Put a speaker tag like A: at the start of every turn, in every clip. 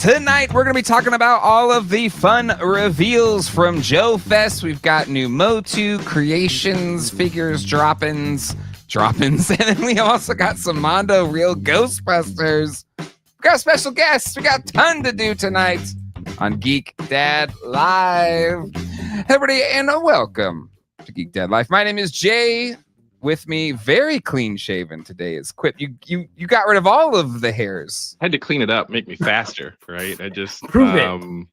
A: Tonight, we're going to be talking about all of the fun reveals from Joefest. We've got new MOTU Creations figures droppings, and then we also got some Mondo real Ghostbusters. We got special guests. We got a ton to do tonight on Geek Dad Live. Everybody, and welcome to Geek Dad Live. My name is Jay. With me, very clean shaven today is Quip. You got rid of all of the hairs.
B: I had to clean it up, make me faster, right? I just
C: prove it.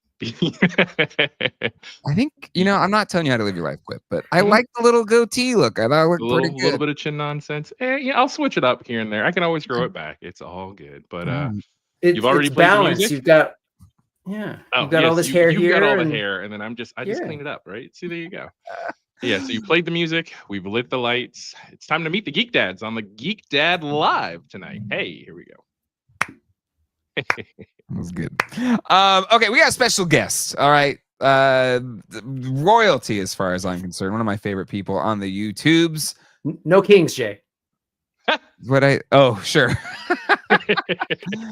A: I think I'm not telling you how to live your life, Quip, but I like the little goatee look. I thought it looked pretty good.
B: A little bit of chin nonsense. Yeah, I'll switch it up here and there. I can always grow it back. It's all good. But you've already
C: it's
B: played
C: balanced.
B: The music?
C: You've got all this hair here.
B: You've got all the hair, and then I just clean it up, right? See, there you go. Yeah, so you played the music, we've lit the lights. It's time to meet the Geek Dads on the Geek Dad Live tonight. Hey, here we go.
A: That was good. Okay, we got a special guest. All right. Royalty, as far as I'm concerned. One of my favorite people on the YouTubes.
C: No kings, Jay.
A: Sure.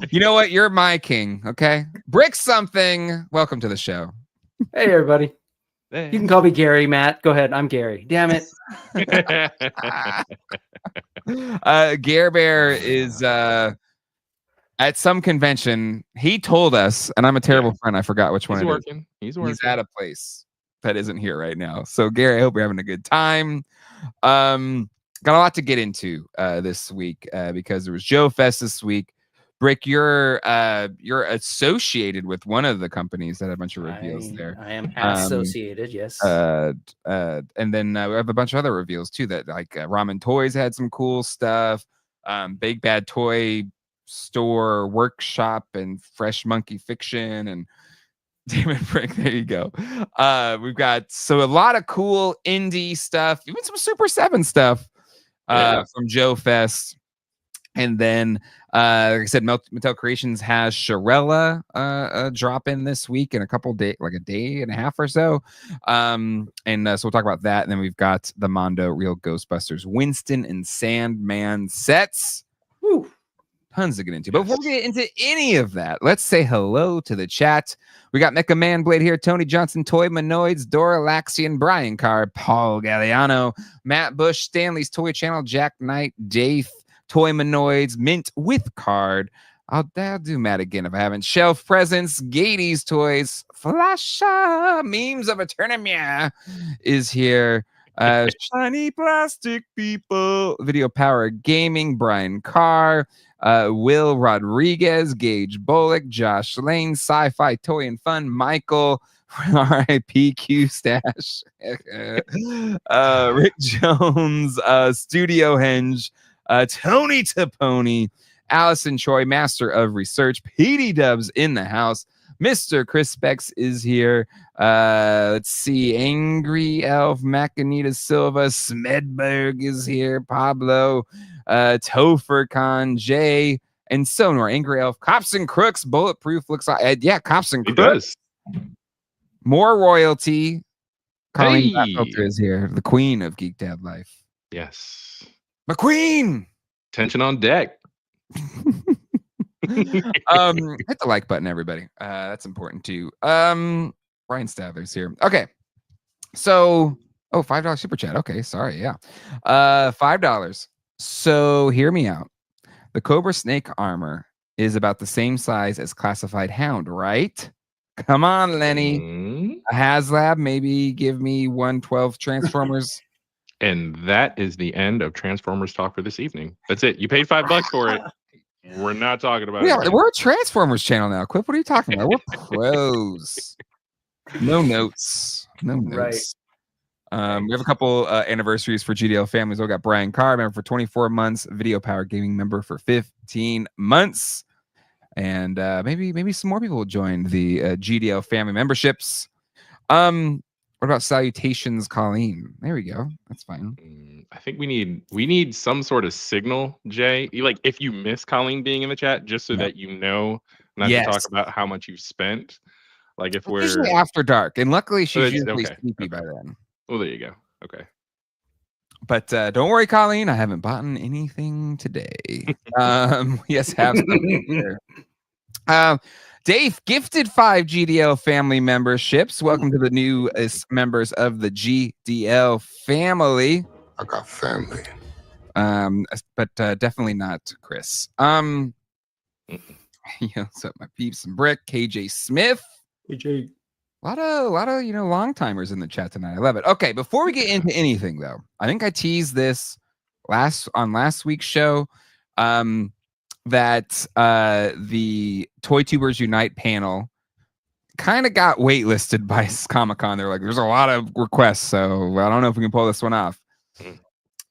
A: You know what? You're my king, okay? Brick something. Welcome to the show.
C: Hey, everybody. You can call me Gary, Matt. Go ahead. I'm Gary. Damn it.
A: Gare Bear is at some convention. He told us, and I'm a terrible friend. I forgot which one.
B: He's working.
A: He's at a place that isn't here right now. So Gary, I hope you're having a good time. Got a lot to get into this week because there was Joefest this week. Brick, you're associated with one of the companies that had a bunch of reveals there.
C: I am associated, yes.
A: And then we have a bunch of other reveals too. That like Ramen Toys had some cool stuff. Big Bad Toy Store Workshop and Fresh Monkey Fiction and damn it, Brick. There you go. We've got a lot of cool indie stuff, even some Super 7 stuff from Joefest. And then, like I said, Mattel Creations has Shirella drop in this week in a couple days, like a day and a half or so. So we'll talk about that. And then we've got the Mondo Real Ghostbusters Winston and Sandman sets. Woo. Tons to get into. But before we get into any of that, let's say hello to the chat. We got Mecha Man Blade here, Tony Johnson, Toy Manoids, Dora Laxian, Brian Carr, Paul Galliano, Matt Bush, Stanley's Toy Channel, Jack Knight, Dave, Toy Manoids, Mint with Card. I'll do Matt again if I haven't. Shelf Presents, Gady's Toys, Flasha, Memes of Eternamia is here. Shiny Plastic People, Video Power Gaming, Brian Carr, Will Rodriguez, Gage Bullock, Josh Lane, Sci-Fi Toy and Fun, Michael, R.I.P. Q Stash, Rick Jones, Studio Henge, Tony Taponi, Allison Troy, Master of Research, PD Dubs in the house, Mr. Chris Specs is here. Let's see, Angry Elf, Macanita Silva, Smedberg is here, Pablo, Topher Khan, Jay, and Sonor, Angry Elf, Cops and Crooks, Bulletproof looks like, Cops and Crooks. More royalty. Colleen Filter is here, the queen of Geek Dad Life.
B: Yes.
A: McQueen!
B: Tension on deck.
A: Hit the like button, everybody. That's important too. Brian Stavler's here. Okay. So, $5 super chat. Okay, sorry. Yeah. $5. So hear me out. The Cobra Snake armor is about the same size as Classified Hound, right? Come on, Lenny. A HasLab, maybe give me 112 Transformers.
B: And that is the end of Transformers talk for this evening. That's it. You paid $5 for it. We're not talking about it.
A: We're a Transformers channel now. Quip, what are you talking about? We're pros. No notes.
C: Right.
A: We have a couple anniversaries for GDL families. We got Brian Carr, member for 24 months, Video Power Gaming member for 15 months. And maybe some more people will join the GDL family memberships. What about salutations, Colleen? There we go. That's fine.
B: I think we need some sort of signal, Jay. If you miss Colleen being in the chat, just so that you know not to talk about how much you've spent. Like if we're
A: usually after dark, and luckily she's usually sleepy by then.
B: Well, there you go. Okay.
A: But don't worry, Colleen. I haven't bought anything today. Yes, have some here. Dave gifted 5 GDL family memberships. Welcome to the newest members of the GDL family.
D: I got family.
A: But definitely not Chris. So my peeps and Brick, KJ Smith.
C: KJ.
A: A lot of long timers in the chat tonight. I love it. Okay, before we get into anything though, I think I teased this last week's show. That the Toy Tubers Unite panel kind of got waitlisted by Comic-Con. They're like, there's a lot of requests, so I don't know if we can pull this one off. So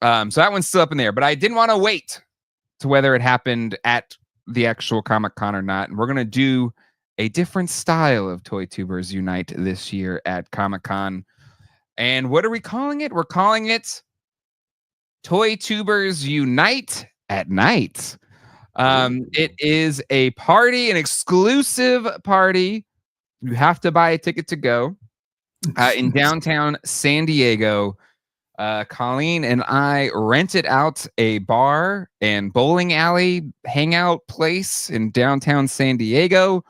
A: that one's still up in there, but I didn't want to wait to whether it happened at the actual Comic-Con or not. And we're going to do a different style of Toy Tubers Unite this year at Comic-Con. And what are we calling it? We're calling it Toy Tubers Unite at Night. It is a party, an exclusive party. You have to buy a ticket to go in downtown San Diego. Colleen and I rented out a bar and bowling alley hangout place in downtown San Diego.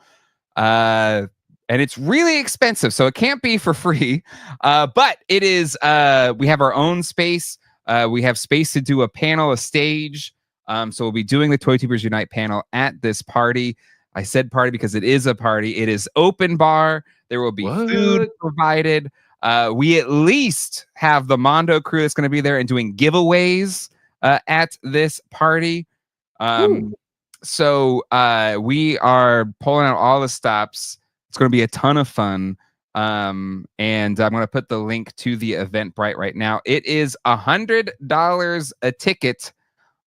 A: And it's really expensive, so it can't be for free. But it is, we have our own space. We have space to do a panel, a stage. So we'll be doing the Toy Tubers Unite panel at this party. I said party because it is a party. It is open bar. There will be food provided. We at least have the Mondo crew that's going to be there and doing giveaways at this party. So we are pulling out all the stops. It's going to be a ton of fun. And I'm going to put the link to the Eventbrite right now. It is $100 a ticket.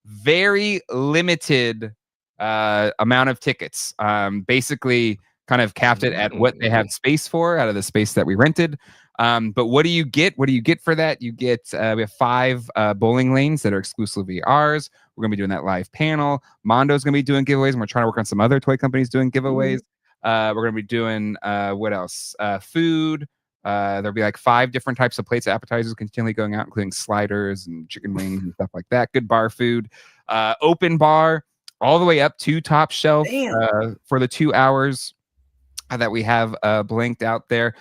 A: Very limited amount of tickets. Basically kind of capped it at what they have space for out of the space that we rented. But what do you get? What do you get for that? You get, we have 5 bowling lanes that are exclusively ours. We're going to be doing that live panel. Mondo's going to be doing giveaways, and we're trying to work on some other toy companies doing giveaways. We're going to be doing, what else? Food. There'll be like 5 different types of plates of appetizers continually going out, including sliders and chicken wings and stuff like that. Good bar food. Open bar all the way up to top shelf for the 2 hours that we have blanked out there.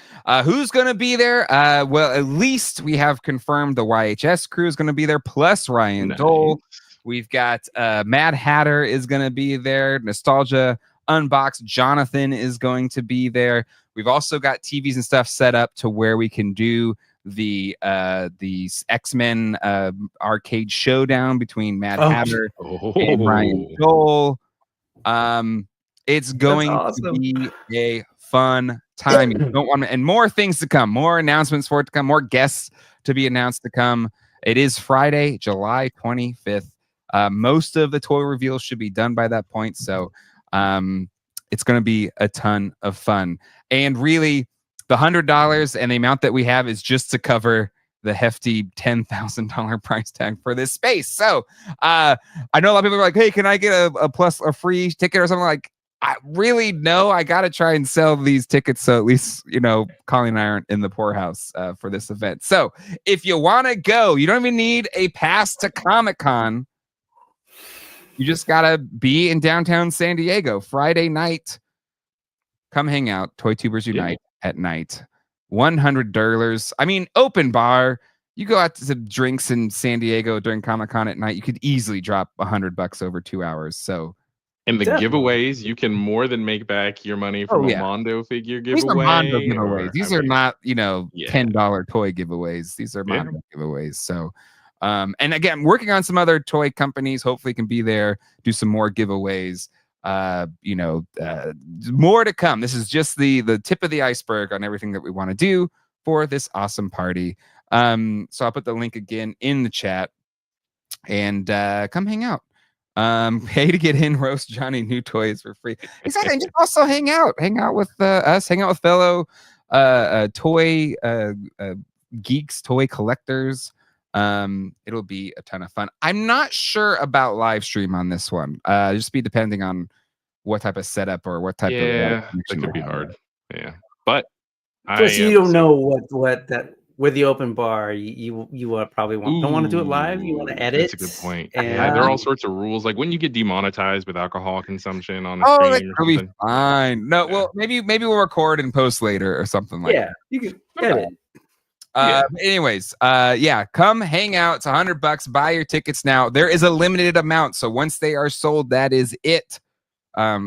A: Who's going to be there? Well, at least we have confirmed the YHS crew is going to be there, plus Ryan Dole. We've got Mad Hatter is going to be there. Nostalgia Unboxed Jonathan is going to be there. We've also got TVs and stuff set up to where we can do the X-Men arcade showdown between Mad Hatter and Ryan Dole. It's going to be a fun time. You don't want to, and more things to come, more announcements for it to come, more guests to be announced to come. It is Friday, July 25th. Most of the toy reveals should be done by that point. So it's going to be a ton of fun. And really, the $100 and the amount that we have is just to cover the hefty $10,000 price tag for this space. So I know a lot of people are like, hey, can I get a free ticket or something? Like, I really no, I got to try and sell these tickets. So at least, Colleen and I aren't in the poorhouse for this event. So if you want to go, you don't even need a pass to Comic-Con. You just got to be in downtown San Diego Friday night. Come hang out. Toy Tubers Unite at night. $100. I mean, open bar. You go out to some drinks in San Diego during Comic-Con at night. You could easily drop $100 over 2 hours. So,
B: and the giveaways, you can more than make back your money from a Mondo figure giveaway. These are Mondo
A: giveaways. These are not, $10 toy giveaways. These are Mondo giveaways. So, and again, working on some other toy companies. Hopefully, can be there. Do some more giveaways. More to come. This is just the tip of the iceberg on everything that we want to do for this awesome party. So I'll put the link again in the chat and come hang out. Pay to get in, roast Johnny new toys for free. Exactly. And just also hang out with us, hang out with fellow toy geeks, toy collectors. It'll be a ton of fun. I'm not sure about live stream on this one. Just be depending on what type of setup or what type of
B: that could be hard. Yeah, but
C: plus you don't know what with the open bar, you probably don't want to do it live. You want to edit.
B: That's a good point.
C: And,
B: yeah, there are all sorts of rules. Like, wouldn't you get demonetized with alcohol consumption on a
A: Oh,
B: stream or
A: that'll
B: something?
A: be fine. No, well, maybe we'll record and post later or something like that.
C: You can edit.
A: Anyways, come hang out. It's $100. Buy your tickets now. There is a limited amount, so once they are sold, that is it.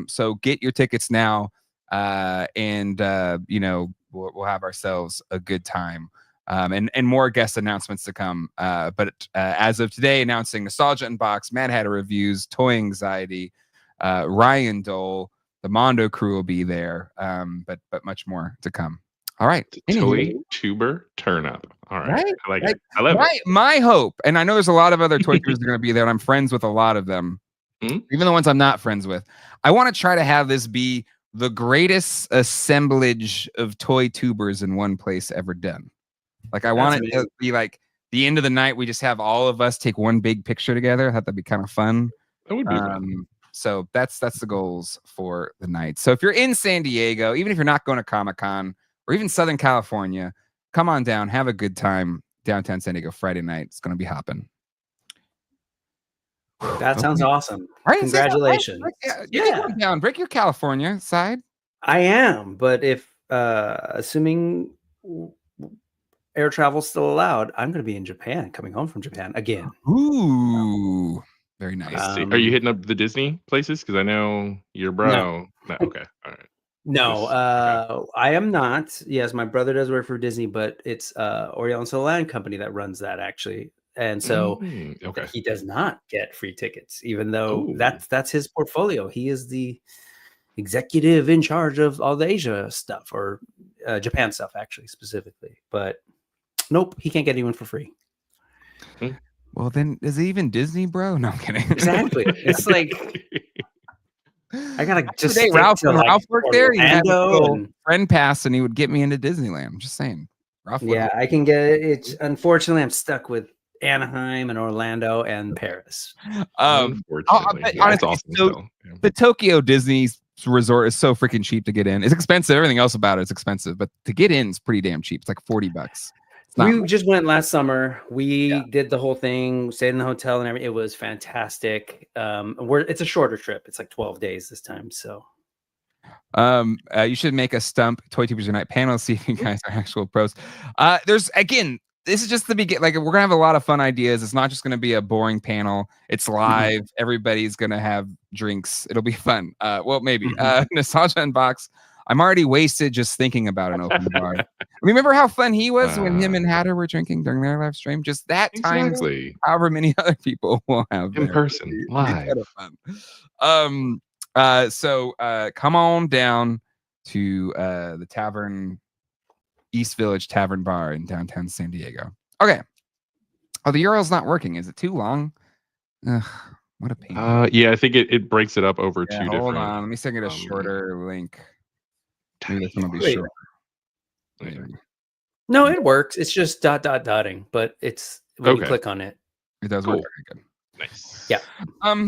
A: So get your tickets now, and we'll have ourselves a good time. And more guest announcements to come. But as of today, announcing Nostalgia Unbox, Mad Hatter Reviews, Toy Anxiety, Ryan Dole, the Mondo crew will be there. But much more to come. All right.
B: Toy tuber turn up. All right. I like it. I love it.
A: My hope, and I know there's a lot of other toy tubers that are going to be there, and I'm friends with a lot of them, even the ones I'm not friends with. I want to try to have this be the greatest assemblage of toy tubers in one place ever done. Like, I want it to be like the end of the night, we just have all of us take one big picture together. I thought that'd be kind of fun.
B: That would be fun.
A: So that's the goals for the night. So if you're in San Diego, even if you're not going to Comic-Con or even Southern California, come on down, have a good time downtown San Diego Friday night. It's going to be hopping.
C: That sounds awesome.
A: Right,
C: congratulations.
A: Come down, break your California side.
C: I am, but if assuming air travel still allowed, I'm going to be in Japan, coming home from Japan again.
A: Ooh, very nice.
B: Are you hitting up the Disney places? Because I know your bro. No. Okay, all right.
C: No, I am not. Yes, my brother does work for Disney, but it's Oriole and Soul Land Company that runs that actually, and so he does not get free tickets, even though that's his portfolio. He is the executive in charge of all the Asia stuff or Japan stuff, actually specifically. But nope, he can't get anyone for free.
A: Well, then is it even Disney, bro? No, I'm kidding.
C: Exactly. It's like I gotta just
A: Ralph worked there. He had a
C: and
A: friend pass, and he would get me into Disneyland. I'm just saying. Ralph
C: I can get it. Unfortunately, I'm stuck with Anaheim and Orlando and Paris.
B: Unfortunately,
A: honestly, the Tokyo Disney resort is so freaking cheap to get in. It's expensive. Everything else about it is expensive, but to get in is pretty damn cheap. It's like $40.
C: We just went last summer. We did the whole thing, stayed in the hotel and everything. It was fantastic. It's a shorter trip. It's like 12 days this time. So
A: you should make a stump Toy Tubers Unite panel, see if you guys are actual pros. This is just the beginning. Like, we're gonna have a lot of fun ideas. It's not just gonna be a boring panel. It's live. Everybody's gonna have drinks. It'll be fun. Well, maybe. Nostalgia Unbox. I'm already wasted just thinking about an open bar. Remember how fun he was when him and Hatter were drinking during their live stream? Just that time, however many other people will have
B: in person, live.
A: So come on down to the Tavern, East Village Tavern Bar in downtown San Diego. Okay. Oh, the URL's not working. Is it too long? Ugh, what a pain.
B: Yeah, I think it breaks it up over two different.
A: Hold on. Let me send it a shorter link. Maybe this one will be short.
C: No, it works. It's just dotting, but it's when you click on it.
A: It does work very good.
B: Nice.
C: Yeah.
A: All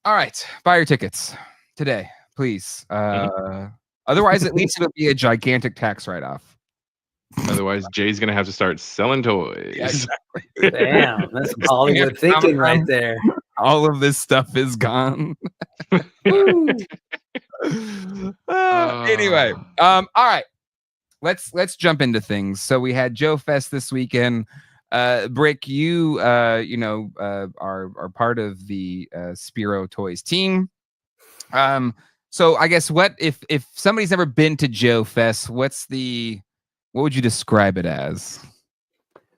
A: right. Buy your tickets today, please. Otherwise, at least it'll be a gigantic tax write-off.
B: Otherwise, Jay's gonna have to start selling toys.
A: Yeah, exactly.
C: Damn, that's some Hollywood thinking right there.
A: All of this stuff is gone. Anyway, all right. Let's jump into things. So we had Joefest this weekend. Brick, you are part of the Spiro Toys team. So I guess what if somebody's never been to Joefest, what would you describe it as?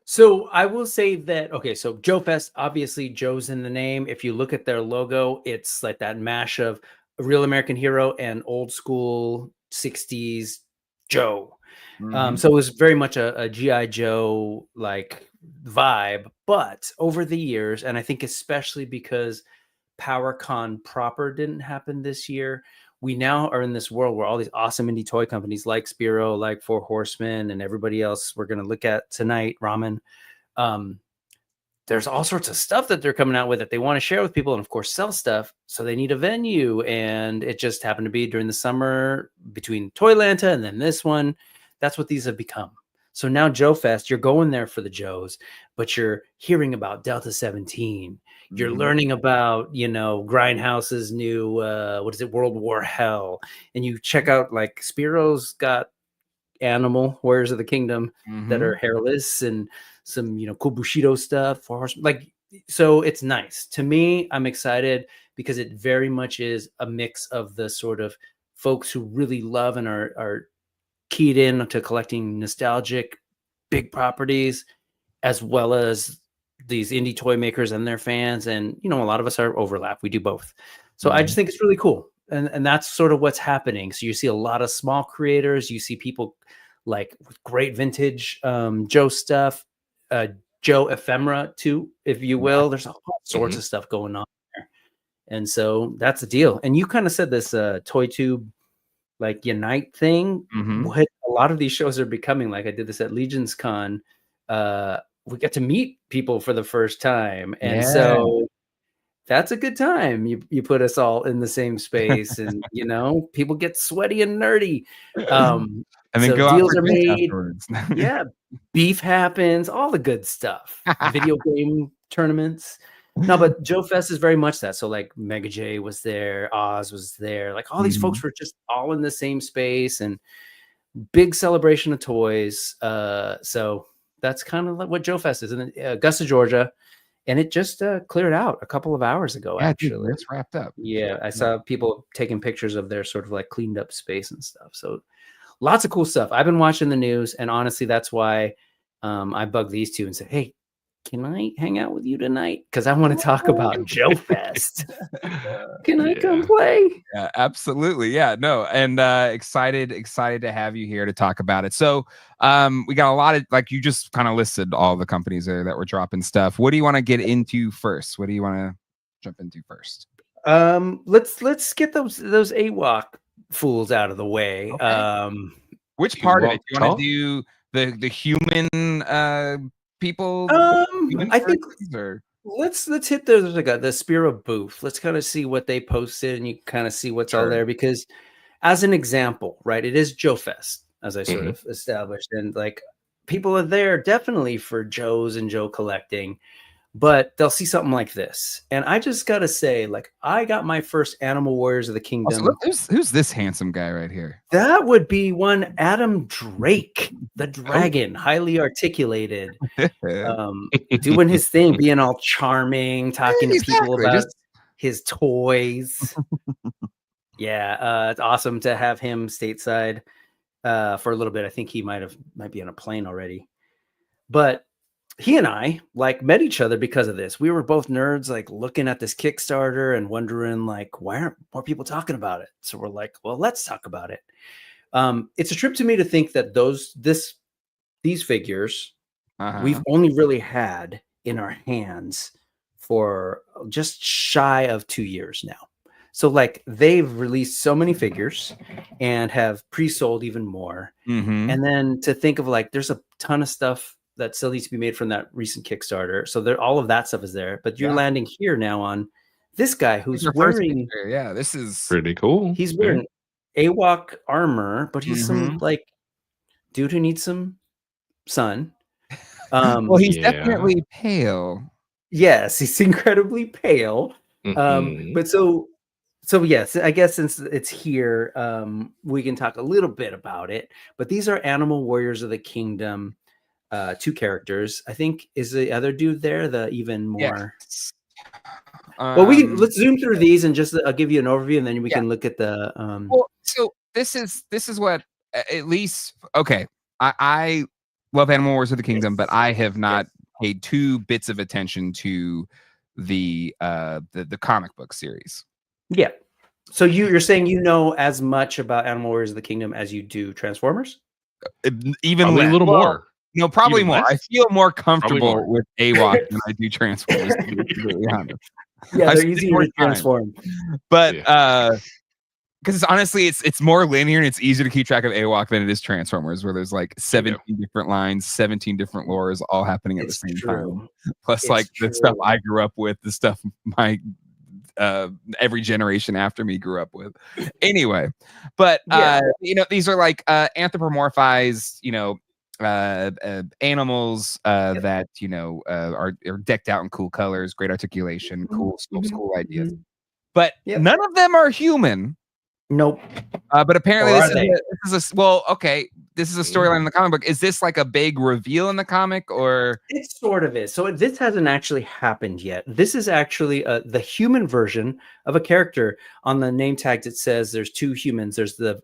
C: So I will say that, so Joefest, obviously Joe's in the name. If you look at their logo, it's like that mash of a real American hero and old school 60s Joe. So it was very much a G.I. Joe like vibe. But over the years, and I think especially because PowerCon proper didn't happen this year, we now are in this world where all these awesome indie toy companies like Spiro, like Four Horsemen, and everybody else we're going to look at tonight, Ramen. There's all sorts of stuff that they're coming out with that they want to share with people and, of course, sell stuff. So they need a venue. And it just happened to be during the summer between Toylanta and then this one. That's what these have become. So now Joefest, you're going there for the Joes, but you're hearing about Delta 17. You're learning about, Grindhouse's new, World War Hell. And you check out, like, Spiro's got animal Warriors of the Kingdom that are hairless, and some, cool Bushidto stuff. So it's nice. To me, I'm excited because it very much is a mix of the sort of folks who really love and are keyed in to collecting nostalgic big properties, as well as these indie toy makers and their fans. And, a lot of us are overlap. We do both. So I just think it's really cool. And that's sort of what's happening. So you see a lot of small creators. You see people like with great vintage Joe stuff, Joe ephemera too, if you will. There's all sorts of stuff going on there. And so that's the deal. And you kind of said this Toy Tube like Unite thing. What a lot of these shows are becoming, like I did this at Legion's Con. We get to meet people for the first time. And so that's a good time. You put us all in the same space, and people get sweaty and nerdy. And
A: then
C: so
A: go out
C: deals
A: for
C: are made.
A: afterwards.
C: Beef happens, all the good stuff. Video game tournaments. No, but Joefest is very much that. So like Mega J was there, Oz was there. Like all these folks were just all in the same space, and big celebration of toys. So that's kind of like what Joefest is in Augusta, Georgia. And it just cleared out a couple of hours ago, actually.
A: Dude, it's wrapped up.
C: Yeah, I saw people taking pictures of their sort of like cleaned up space and stuff. So lots of cool stuff. I've been watching the news, and honestly, that's why I bug these two and say, hey, can I hang out with you tonight? Because I want to talk about Joefest. Can I come play?
A: Yeah, absolutely. Yeah, no. And excited to have you here to talk about it. So we got a lot of, like, you just kind of listed all the companies there that were dropping stuff. What do you want to get into first? What do you want to jump into first?
C: Let's get those AWOC fools out of the way.
A: Okay. Which part of it? Do you want to do the human people?
C: I think let's hit the Spiro booth. Let's kind of see what they posted, and you kind of see what's all there, because as an example, right, it is Joefest, as I sort of established, and like people are there definitely for Joes and Joe collecting, but they'll see something like this. And I just got to say, like, I got my first Animal Warriors of the Kingdom.
A: Who's this handsome guy right here?
C: That would be one Adam Drake, the dragon, highly articulated, doing his thing, being all charming, talking to people about his toys. It's awesome to have him stateside for a little bit. I think he might be on a plane already. But he and I like met each other because of this. We were both nerds, like looking at this Kickstarter and wondering, like, why aren't more people talking about it? So we're like, well, let's talk about it. It's a trip to me to think that these figures we've only really had in our hands for just shy of 2 years now. So like they've released so many figures and have pre-sold even more. And then to think of like, there's a ton of stuff that still needs to be made from that recent Kickstarter. So all of that stuff is there, but you're landing here now on this guy who's wearing,
A: this is
B: pretty cool.
C: He's wearing AWOC armor, but he's some like dude who needs some sun.
A: Well, he's definitely pale.
C: Yes, he's incredibly pale. But so yes, I guess since it's here, we can talk a little bit about it. But these are Animal Warriors of the Kingdom. 2 characters. I think is the other dude there the even more. Well, let's zoom through these and just I'll give you an overview, and then we can look at the.
A: Well, so this is what at least okay. I love Animal Wars of the Kingdom, but I have not paid 2 bits of attention to the comic book series. Yeah.
C: So you're saying you know as much about Animal Warriors of the Kingdom as you do Transformers?
A: Even
B: a little more.
A: No, probably more. I feel more comfortable with AWOC than I do Transformers, to be completely honest.
C: Yeah, they're easier to transform.
A: But because honestly, it's more linear and it's easier to keep track of AWOC than it is Transformers, where there's like 17 different lines, 17 different lores all happening at the same time. Plus, the stuff I grew up with, the stuff my every generation after me grew up with. Anyway, but these are like anthropomorphized, animals
C: Yep.
A: that are decked out in cool colors, great articulation, cool ideas. But
C: Yep.
A: none of them are human.
C: Nope.
A: But apparently
C: Or
A: this
C: are they?
A: is this is a storyline in the comic book. Is this like a big reveal in the comic, or
C: It sort of is. So this hasn't actually happened yet. This is actually the human version of a character. On the name tags, it says there's two humans. There's the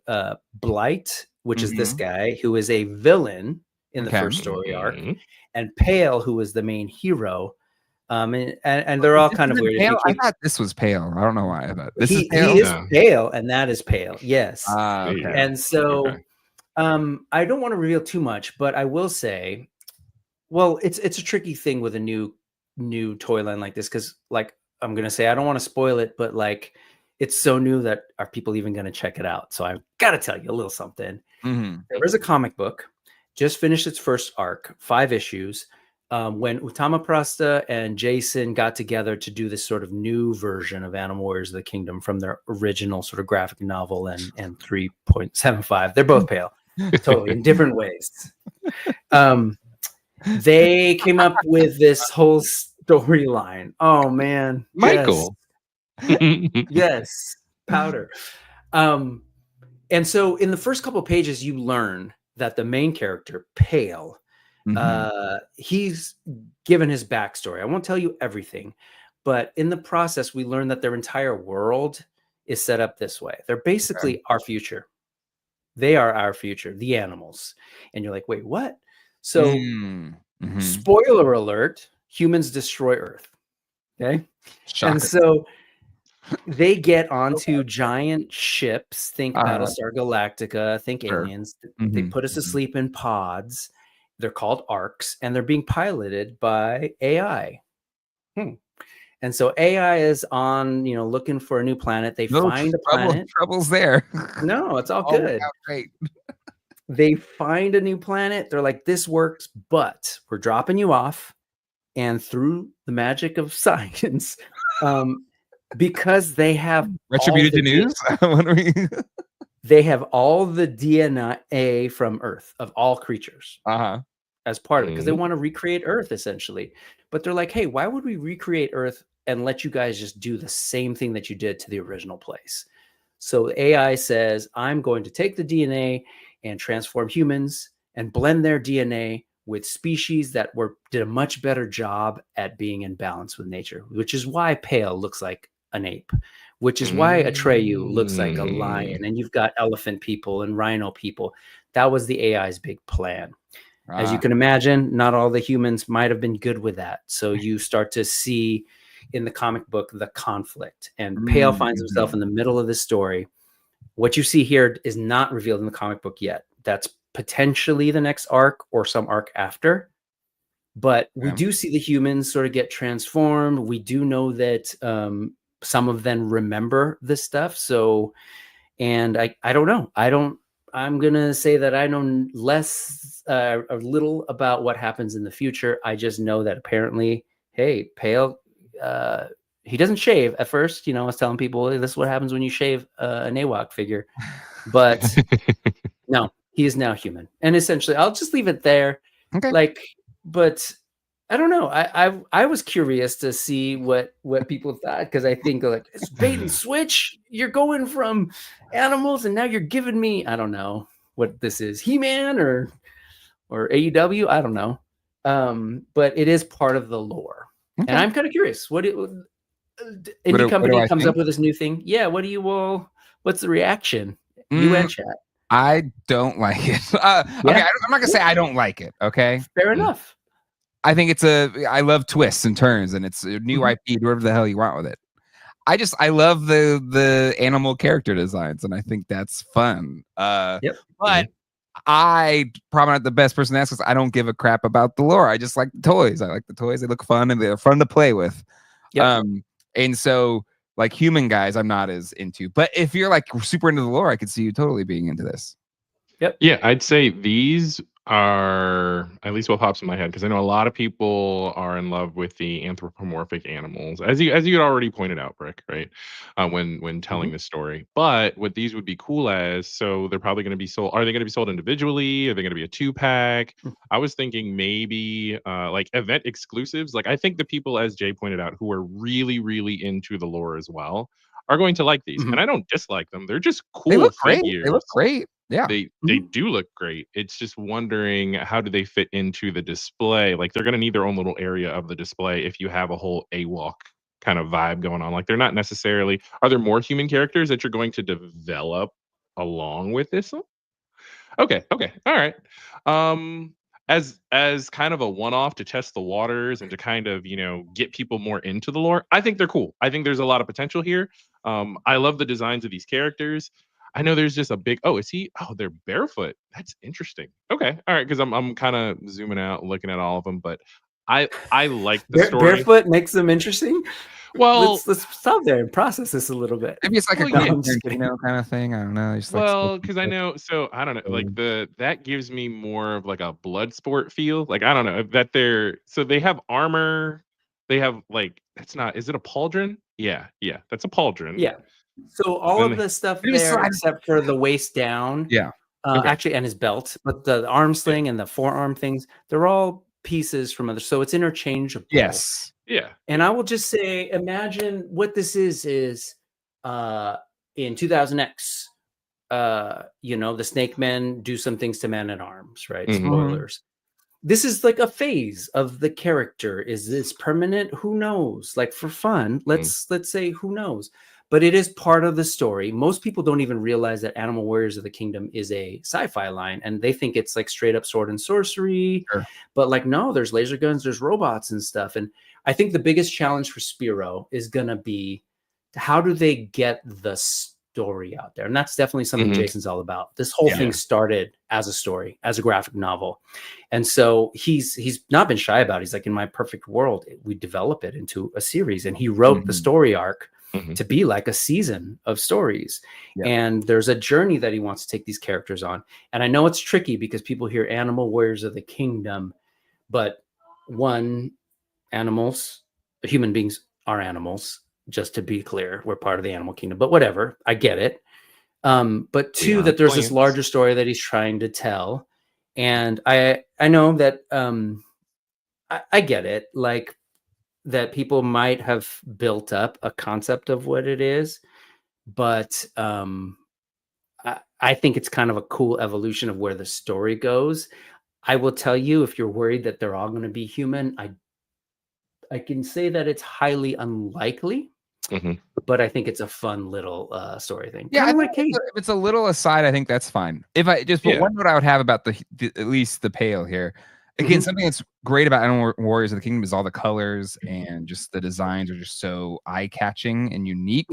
C: Blight, which is this guy who is a villain in the first story arc, and Pale, who is the main hero. And they're all kind of weird.
A: Pale? I thought this was Pale. I don't know why. I thought this is
C: Pale. He is Pale, and that is Pale. Yes.
A: Okay.
C: And so I don't want to reveal too much, but I will say, well, it's a tricky thing with a new toy line like this, because like I'm gonna say, I don't want to spoil it, but like it's so new that are people even gonna check it out? So I've got to tell you a little something. There is a comic book, just finished its first arc, 5 issues. When Utama Prasta and Jason got together to do this sort of new version of Animal Warriors of the Kingdom from their original sort of graphic novel and 3.75, they're both Pale, totally in different ways. They came up with this whole storyline. Oh man,
B: Michael.
C: Yes, Powder. And so in the first couple of pages, you learn that the main character, Pale, he's given his backstory. I won't tell you everything, but in the process, we learn that their entire world is set up this way. They're basically our future. They are our future, the animals. And you're like, wait, what? So, spoiler alert, humans destroy Earth. Okay.
A: Shocker.
C: And so they get onto giant ships, think Battlestar Galactica, think aliens. They put us to sleep in pods. They're called arcs, and they're being piloted by AI. And so AI is on, looking for a new planet. They find a planet.
A: Trouble's there.
C: No, it's all good.
A: Great.
C: They find a new planet. They're like, this works, but we're dropping you off. And through the magic of science, because they have
A: retributed news,
C: they have all the DNA from Earth of all creatures as part of it, because they want to recreate Earth essentially. But they're like, hey, why would we recreate Earth and let you guys just do the same thing that you did to the original place? So AI says, I'm going to take the DNA and transform humans and blend their DNA with species that did a much better job at being in balance with nature, which is why Pale looks like an ape, which is why Atreyu looks like a lion, and you've got elephant people and rhino people. That was the AI's big plan. As you can imagine, not all the humans might have been good with that. So you start to see in the comic book the conflict, and Pale finds himself in the middle of this story. What you see here is not revealed in the comic book yet. That's potentially the next arc or some arc after. But we do see the humans sort of get transformed. We do know that some of them remember this stuff. So, and I don't know. I'm going to say that I know a little about what happens in the future. I just know that apparently, hey, Pale, he doesn't shave at first. I was telling people, hey, this is what happens when you shave an AWOC figure. But no, he is now human. And essentially, I'll just leave it there. Okay. But I don't know. I was curious to see what people thought, because I think like it's bait and switch. You're going from animals and now you're giving me, I don't know what this is, He-Man or AEW. I don't know. But it is part of the lore. Okay. And I'm kind of curious. Any company comes up with this new thing. Yeah. What's the reaction? You and chat.
A: I don't like it. Okay, I'm not gonna say I don't like it. Okay,
C: fair enough.
A: I think I love twists and turns, and it's a new IP, whatever the hell you want with it. I love the animal character designs, and I think that's fun. But I probably not the best person to ask, because I don't give a crap about the lore. I just like the toys. I like the toys. They look fun and they're fun to play with. And so, like, human guys, I'm not as into. But if you're like super into the lore, I could see you totally being into this.
B: Yeah, I'd say these are at least what pops in my head, because I know a lot of people are in love with the anthropomorphic animals, as you had already pointed out, Brick, right? When telling
C: Mhm.
B: the story. But what these would be cool as, so they're probably going to be sold. Are they going to be sold individually? Are they going to be a 2-pack? I was thinking maybe like event exclusives. Like I think the people, as Jay pointed out, who are really really into the lore as well, are going to like these. And
C: Mhm.
B: I don't dislike them. They're just
A: They
B: cool
A: look great. They look
B: figures.
A: great. Yeah.
B: They do look great. It's just wondering, how do they fit into the display? Like they're gonna need their own little area of the display if you have a whole AWOC kind of vibe going on. Like they're not necessarily, are there more human characters that you're going to develop along with this one? Okay, okay, all right. As kind of a one-off to test the waters and to kind of, get people more into the lore, I think they're cool. I think there's a lot of potential here. I love the designs of these characters. I know there's just a big, oh, is he? Oh, they're barefoot. That's interesting. Okay, all right, because I'm kind of zooming out, looking at all of them, but I like the story.
C: Barefoot makes them interesting.
B: Well,
C: Let's stop there and process this a little bit.
A: Maybe it's like a
B: well,
C: No,
B: yeah.
C: I'm just kidding.
A: Tarantino kind of thing. I don't know. Just like
B: Well, because I know, so I don't know, like that gives me more of like a blood sport feel. Like I don't know that they have armor, they have like, that's not, is it a pauldron? Yeah, yeah, that's a pauldron.
C: Yeah. So all
B: Then
C: of the stuff
A: Maybe
C: there,
A: slide-
C: except for the waist down,
A: yeah.
B: Okay.
C: actually, and his belt, but the arm
B: Yeah.
C: sling and the forearm things, they're all pieces from other. So it's interchangeable.
A: Yes.
B: Yeah.
C: And I will just say, imagine what this is in 2000X, the Snake Men do some things to Man at Arms, right?
B: Mhm.
C: Spoilers. This is like a phase of the character. Is this permanent? Who knows? Like for fun, let's say who knows. But it is part of the story. Most people don't even realize that Animal Warriors of the Kingdom is a sci-fi line, and they think it's like straight up sword and sorcery.
A: Sure.
C: But like, no, there's laser guns, there's robots and stuff. And I think the biggest challenge for Spiro is gonna be, how do they get the story out there? And that's definitely something
B: Mhm.
C: Jason's all about. This whole
B: Yeah.
C: thing started as a story, as a graphic novel. And so he's not been shy about it. He's like, in my perfect world, we develop it into a series. And he wrote the story arc to be like a season of stories.
A: Yeah.
C: And there's a journey that he wants to take these characters on. And I know it's tricky because people hear Animal Warriors of the Kingdom, but animals, human beings are animals. Just to be clear, we're part of the animal kingdom, but whatever, I get it. But two,
B: are
C: that there's this
B: plants.
C: larger story that he's trying to tell. And I know that I get it, like that people might have built up a concept of what it is, but I think it's kind of a cool evolution of where the story goes. I will tell you, if you're worried that they're all going to be human, I can say that it's highly unlikely. But I think it's a fun little story thing.
A: Yeah,
C: Kinda
A: I
C: like
A: think
C: Kate.
A: if it's a little aside, I think that's fine. If I just put one note I would have about the at least the pale here. Again, something that's great about Animal Warriors of the Kingdom is all the colors and just the designs are just so eye-catching and unique.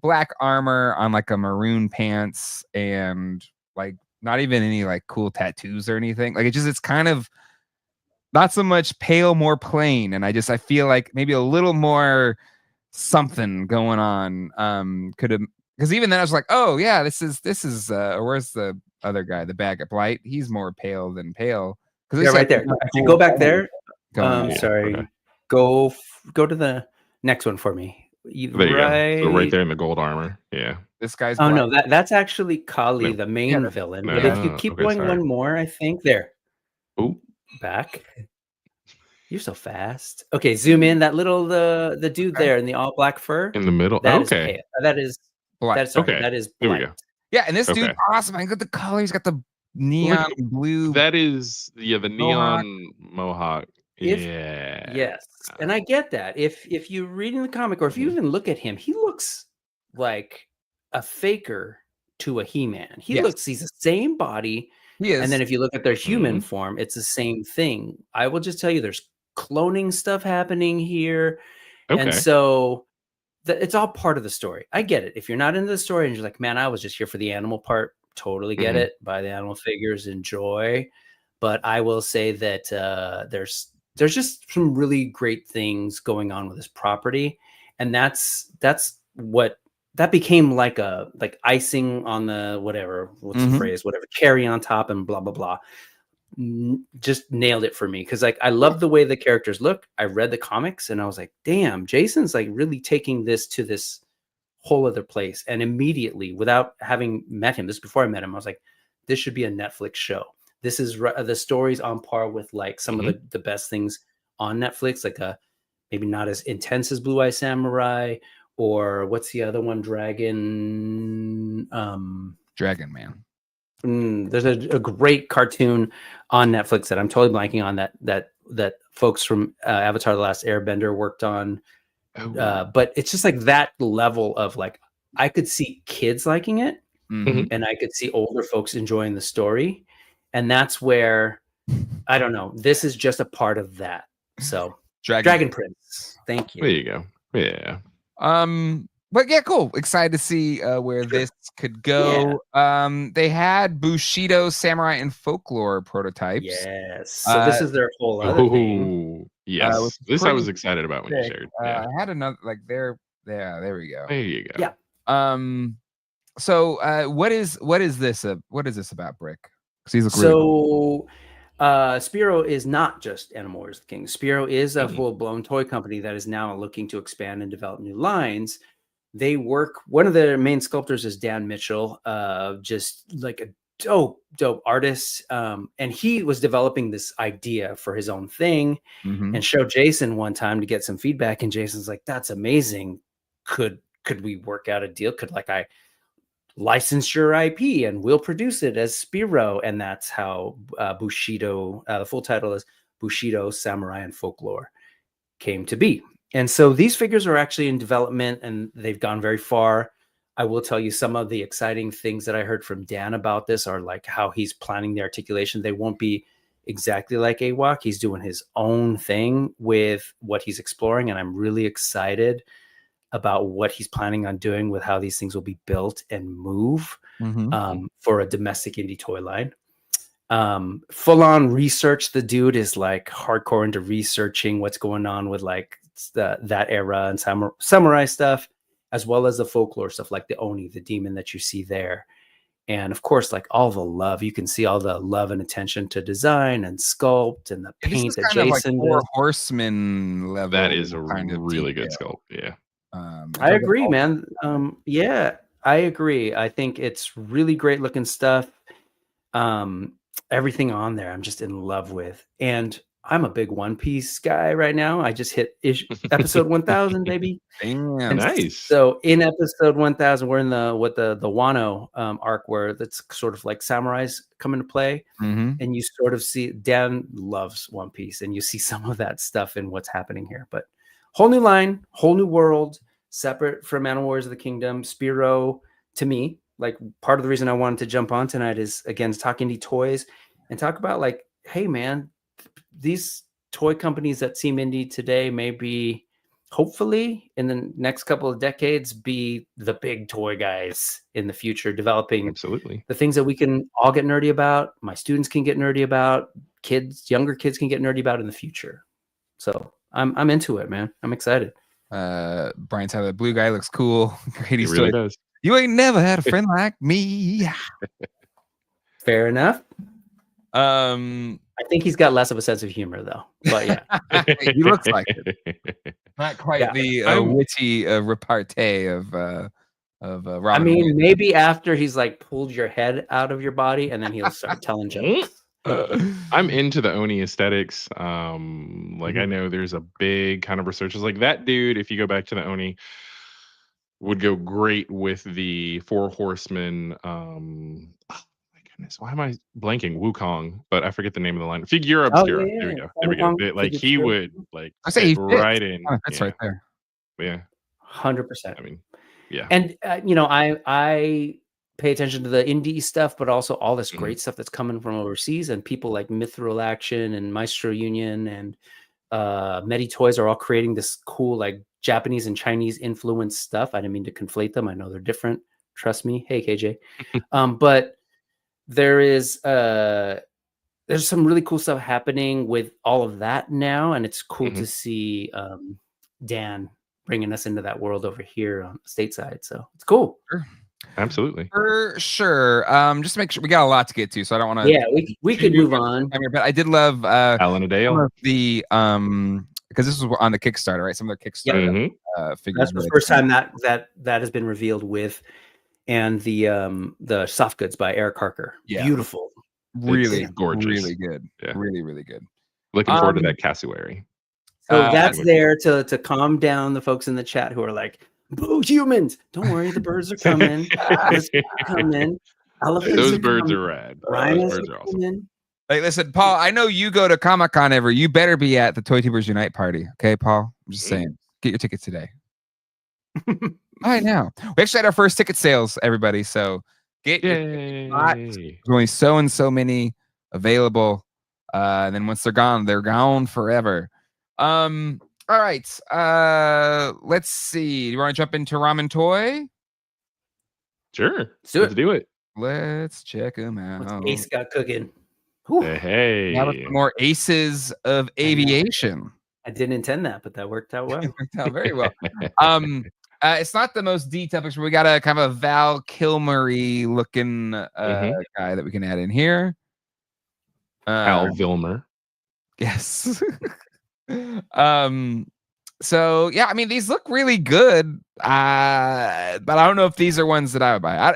A: Black armor on like a maroon pants and like not even any like cool tattoos or anything. Like it's kind of not so much pale, more plain. And I feel like maybe a little more something going on. Could have, because even then I was like, oh yeah, this is where's the other guy, the bag of blight? He's more pale than pale.
C: Yeah, right there. Actually, go back there. Sorry.
B: Okay.
C: Go to the next one for me.
B: There you go. So right there in the gold armor. Yeah.
A: This guy's
C: Oh
A: blight.
C: no, that's actually Kali,
B: No.
C: the main villain.
B: No.
C: But if you keep going one more, I think there.
B: Ooh.
C: Back. You're so fast. Okay, zoom in. That little the dude there in the all black fur
B: In the middle.
C: That is
B: Okay.
C: pale. That is
A: Blight.
C: That's sorry,
B: Okay.
C: that is
B: There we
C: blight.
B: go.
A: Yeah, and this
B: Okay.
A: dude's awesome. I got the color. He's got the neon blue.
B: That is the
A: Mohawk.
B: neon mohawk.
C: If-
B: Yeah.
C: Yes, and I get that. If you read in the comic, or if you even look at him, he looks like a faker to a He-Man. He's the same body.
A: He is.
C: And then if you look at their human form, it's the same thing. I will just tell you, there's cloning stuff happening here.
B: Okay.
C: And so it's all part of the story. I get it. If you're not into the story and you're like, man, I was just here for the animal part, totally get it. Buy the animal figures, enjoy. But I will say that there's just some really great things going on with this property. And that's what that became like icing on the whatever, what's the phrase, whatever, cherry on top and blah blah blah. Just nailed it for me, because like I love the way the characters look. I read the comics and I was like, damn, Jason's like really taking this to this whole other place. And immediately, without having met him, this is before I met him, I was like, this should be a Netflix show. This is the story's on par with like some of the best things on Netflix, like maybe not as intense as Blue Eye Samurai, or what's the other one, Dragon
A: Man.
C: There's a great cartoon on Netflix that I'm totally blanking on that folks from Avatar: The Last Airbender worked on. But it's just like that level of like, I could see kids liking it, and I could see older folks enjoying the story, and that's where, I don't know, this is just a part of that. So Dragon Prince, thank you.
B: There you go. Yeah.
A: But yeah, cool. Excited to see where this could go. Yeah. They had Bushidto Samurai and Folklore prototypes.
C: Yes. So this is their whole other thing.
B: Yes. This I was excited about when you shared.
A: I had another like there. Yeah, there we go.
B: There you go.
C: Yeah.
A: So what is this? What is this about, Brick?
C: Really cool. Spiro is not just Animal Wars the King. Spiro is a full-blown toy company that is now looking to expand and develop new lines. They work, one of their main sculptors is Dan Mitchell, just like a dope artist. And he was developing this idea for his own thing and showed Jason one time to get some feedback. And Jason's like, that's amazing. Could we work out a deal? Could like I license your IP and we'll produce it as Spiro? And that's how Bushidto, the full title is Bushidto Samurai and Folklore, came to be. And so these figures are actually in development and they've gone very far. I will tell you some of the exciting things that I heard from Dan about this are like how he's planning the articulation. They won't be exactly like AWOC. He's doing his own thing with what he's exploring. And I'm really excited about what he's planning on doing with how these things will be built and move for a domestic indie toy line. Full on research. The dude is like hardcore into researching what's going on with like that era and samurai stuff, as well as the folklore stuff like the Oni, the demon that you see there. And of course, like all the love, you can see all the love and attention to design and sculpt and the paint that Jason
A: like Four Horsemen level.
B: That is a really good sculpt. Yeah.
C: I agree, man. Yeah, I agree. I think it's really great looking stuff. Everything on there, I'm just in love with. And I'm a big One Piece guy right now. I just hit episode 1000, baby.
A: Damn,
B: nice.
C: So in episode 1000, we're in the Wano arc where that's sort of like samurais come into play, and you sort of see Dan loves One Piece, and you see some of that stuff in what's happening here. But whole new line, whole new world, separate from Animal Wars of the Kingdom. Spiro, to me, like part of the reason I wanted to jump on tonight is again to talk indie toys and talk about like, hey man, these toy companies that seem indie today may be, hopefully in the next couple of decades, be the big toy guys in the future, developing the things that we can all get nerdy about. My students can get nerdy about, younger kids can get nerdy about in the future. So I'm into it, man. I'm excited.
A: Brian Tyler, the blue guy looks cool.
B: He really does.
A: You ain't never had a friend like me.
C: Fair enough. I think he's got less of a sense of humor, though. But yeah,
A: he looks like it. Not quite the witty repartee of Ramen.
C: I mean, maybe after he's like pulled your head out of your body, and then he'll start telling jokes.
B: I'm into the Oni aesthetics. Like I know there's a big kind of research. It's like that dude, if you go back to the Oni, would go great with the Four Horsemen. Goodness, why am I blanking? Wukong, but I forget the name of the line. Figure Obscura. There we go. There we go. Like he would like
A: I say
B: right in.
A: That's right there.
B: Yeah.
C: 100%.
B: I mean, yeah.
C: And you know, I pay attention to the indie stuff, but also all this great stuff that's coming from overseas, and people like Mithril Action and Maestro Union and Medi Toys are all creating this cool like Japanese and Chinese influenced stuff. I didn't mean to conflate them. I know they're different. Trust me. Hey, KJ. But there's some really cool stuff happening with all of that now, and it's cool to see Dan bringing us into that world over here on the stateside. So it's cool.
A: Sure.
B: Absolutely.
A: For sure. Just to make sure we got a lot to get to, so I don't want to.
C: Yeah, we could move on.
A: But I did love
B: Alan and Dale.
A: some of the because this was on the Kickstarter, right? Some of their Kickstarter figures.
C: That's the first time that has been revealed with, and the soft goods by Eric Harker.
A: Yeah.
C: Beautiful.
A: Really
B: It's gorgeous.
A: Really good.
B: Yeah.
A: Really, really good.
B: Looking forward to that cassowary.
C: So that's there to calm down the folks in the chat who are like, "Boo, humans! Don't worry, the birds are coming. Birds are coming. Elephants
B: Those
C: are
B: birds
C: coming.
B: are rad.
C: Rhinos
B: Those birds are awesome.
C: coming."
A: Hey, listen, Paul, I know you go to Comic-Con every. You better be at the Toy Tubers Unite party. Okay, Paul? I'm just saying. Get your tickets today. Right now. We actually had our first ticket sales, everybody. So get your tickets. There's only so and so many available. And then once they're gone forever. All right. Let's see. Do you want to jump into Ramen Toy?
B: Sure.
C: Let's
B: do it.
A: Let's check them out.
C: What's Ace got cooking?
B: Hey.
A: Now with more aces of aviation.
C: I didn't intend that, but that worked out well.
A: Worked out very well. It's not the most detailed picture. We got a kind of a Val Kilmer-y looking guy that we can add in here.
B: Al Vilmer.
A: Yes. So yeah, I mean, these look really good. But I don't know if these are ones that I would buy.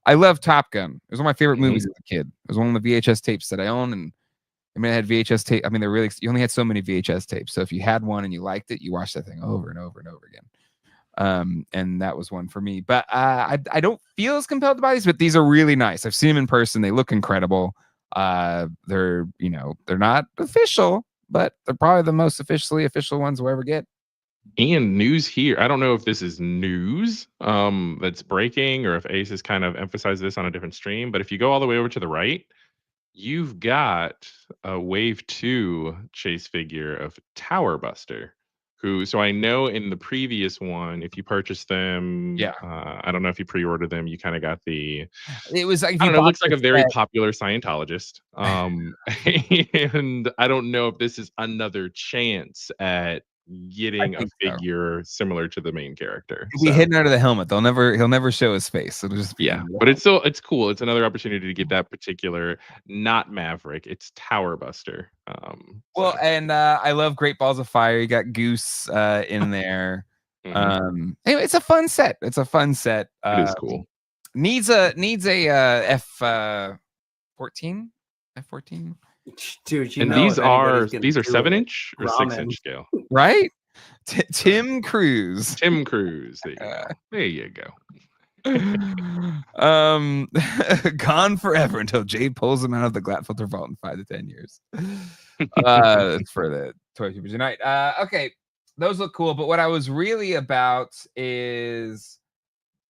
A: I love Top Gun. It was one of my favorite movies as a kid. It was one of the VHS tapes that I own, and I mean, I had VHS tape. I mean, you only had so many VHS tapes. So if you had one and you liked it, you watched that thing over and over and over again. And that was one for me. But I don't feel as compelled to buy these, but these are really nice. I've seen them in person. They look incredible. They're not official, but they're probably the most officially official ones we'll ever get.
B: And news here. I don't know if this is news that's breaking or if Ace has kind of emphasized this on a different stream. But if you go all the way over to the right, you've got a Wave 2 chase figure of Tower Buster. So I know in the previous one, if you purchased them, I don't know if you pre-ordered them, you kind of got it was like, I don't know, it looks like a very popular Scientologist. And I don't know if this is another chance at getting a figure similar to the main character.
A: He'll be hidden under the helmet. He'll never show his face. It'll just be
B: but it's cool. It's another opportunity to get that particular, not Maverick. It's Tower Buster.
A: And I love Great Balls of Fire. You got Goose in there. Anyway, it's a fun set. It is cool. Needs a F14. F14.
C: Dude,
B: and these are 7-inch or 6-inch scale,
A: right? Tim Cruise.
B: There you go.
A: Gone forever until Jay pulls him out of the Glatfelter vault in 5 to 10 years. For the Toy Tubers Unite. Okay, those look cool, but what I was really about is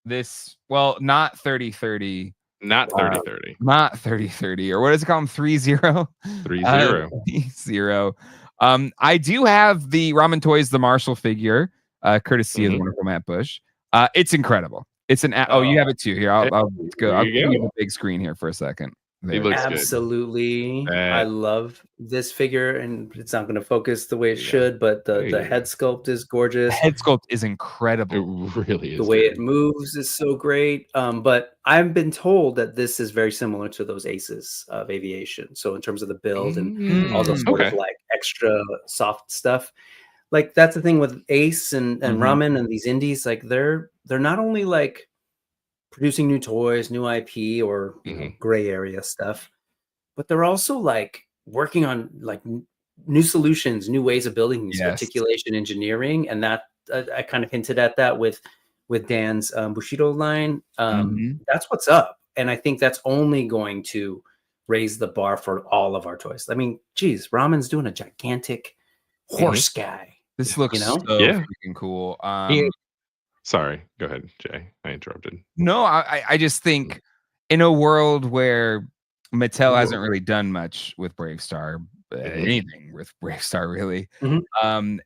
A: this. Well, not 3030.
B: Not 3030.
A: Not 3030, or what is it called? 30? 30. I do have the Ramen Toys, the Marshall figure, courtesy of the wonderful Matt Bush. It's incredible. It's an you have it too. Here, I'll go. I'll give you the big screen here for a second.
B: It looks
C: absolutely good. I love this figure, and it's not going to focus the way it should, but the head sculpt is gorgeous.
A: The head sculpt is incredible.
B: It really is.
C: The way it moves is so great. But I've been told that this is very similar to those Aces of Aviation. So in terms of the build and all those sort of like extra soft stuff, like that's the thing with Ace and Ramen and these indies. Like they're not only like producing new toys, new IP, or gray area stuff, but they're also like working on like new solutions, new ways of building these, articulation engineering, and that I kind of hinted at that with Dan's Bushidto line. That's what's up, and I think that's only going to raise the bar for all of our toys. I mean, geez, Ramen's doing a gigantic horse guy.
A: This looks so freaking cool.
B: Sorry, go ahead, Jay. I interrupted.
A: No, I just think in a world where Mattel hasn't really done much with Brave Star, anything with Brave Star really,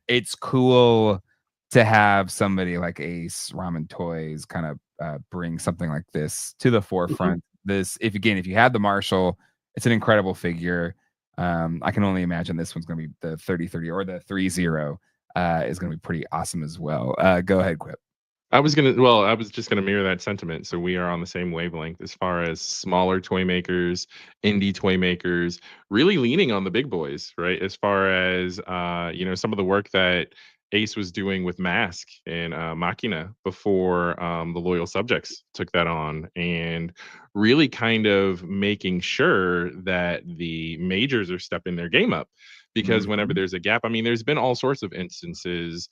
A: it's cool to have somebody like Ace, Ramen Toys kind of bring something like this to the forefront. If you had the Marshall, it's an incredible figure. I can only imagine this one's going to be the 3030 or the 30. is going to be pretty awesome as well. Go ahead, Quip.
B: I was just gonna mirror that sentiment. So we are on the same wavelength as far as smaller toy makers, indie toy makers, really leaning on the big boys, right? As far as some of the work that Ace was doing with Mask and Machina before the Loyal Subjects took that on, and really kind of making sure that the majors are stepping their game up. Because whenever there's a gap, I mean, there's been all sorts of instances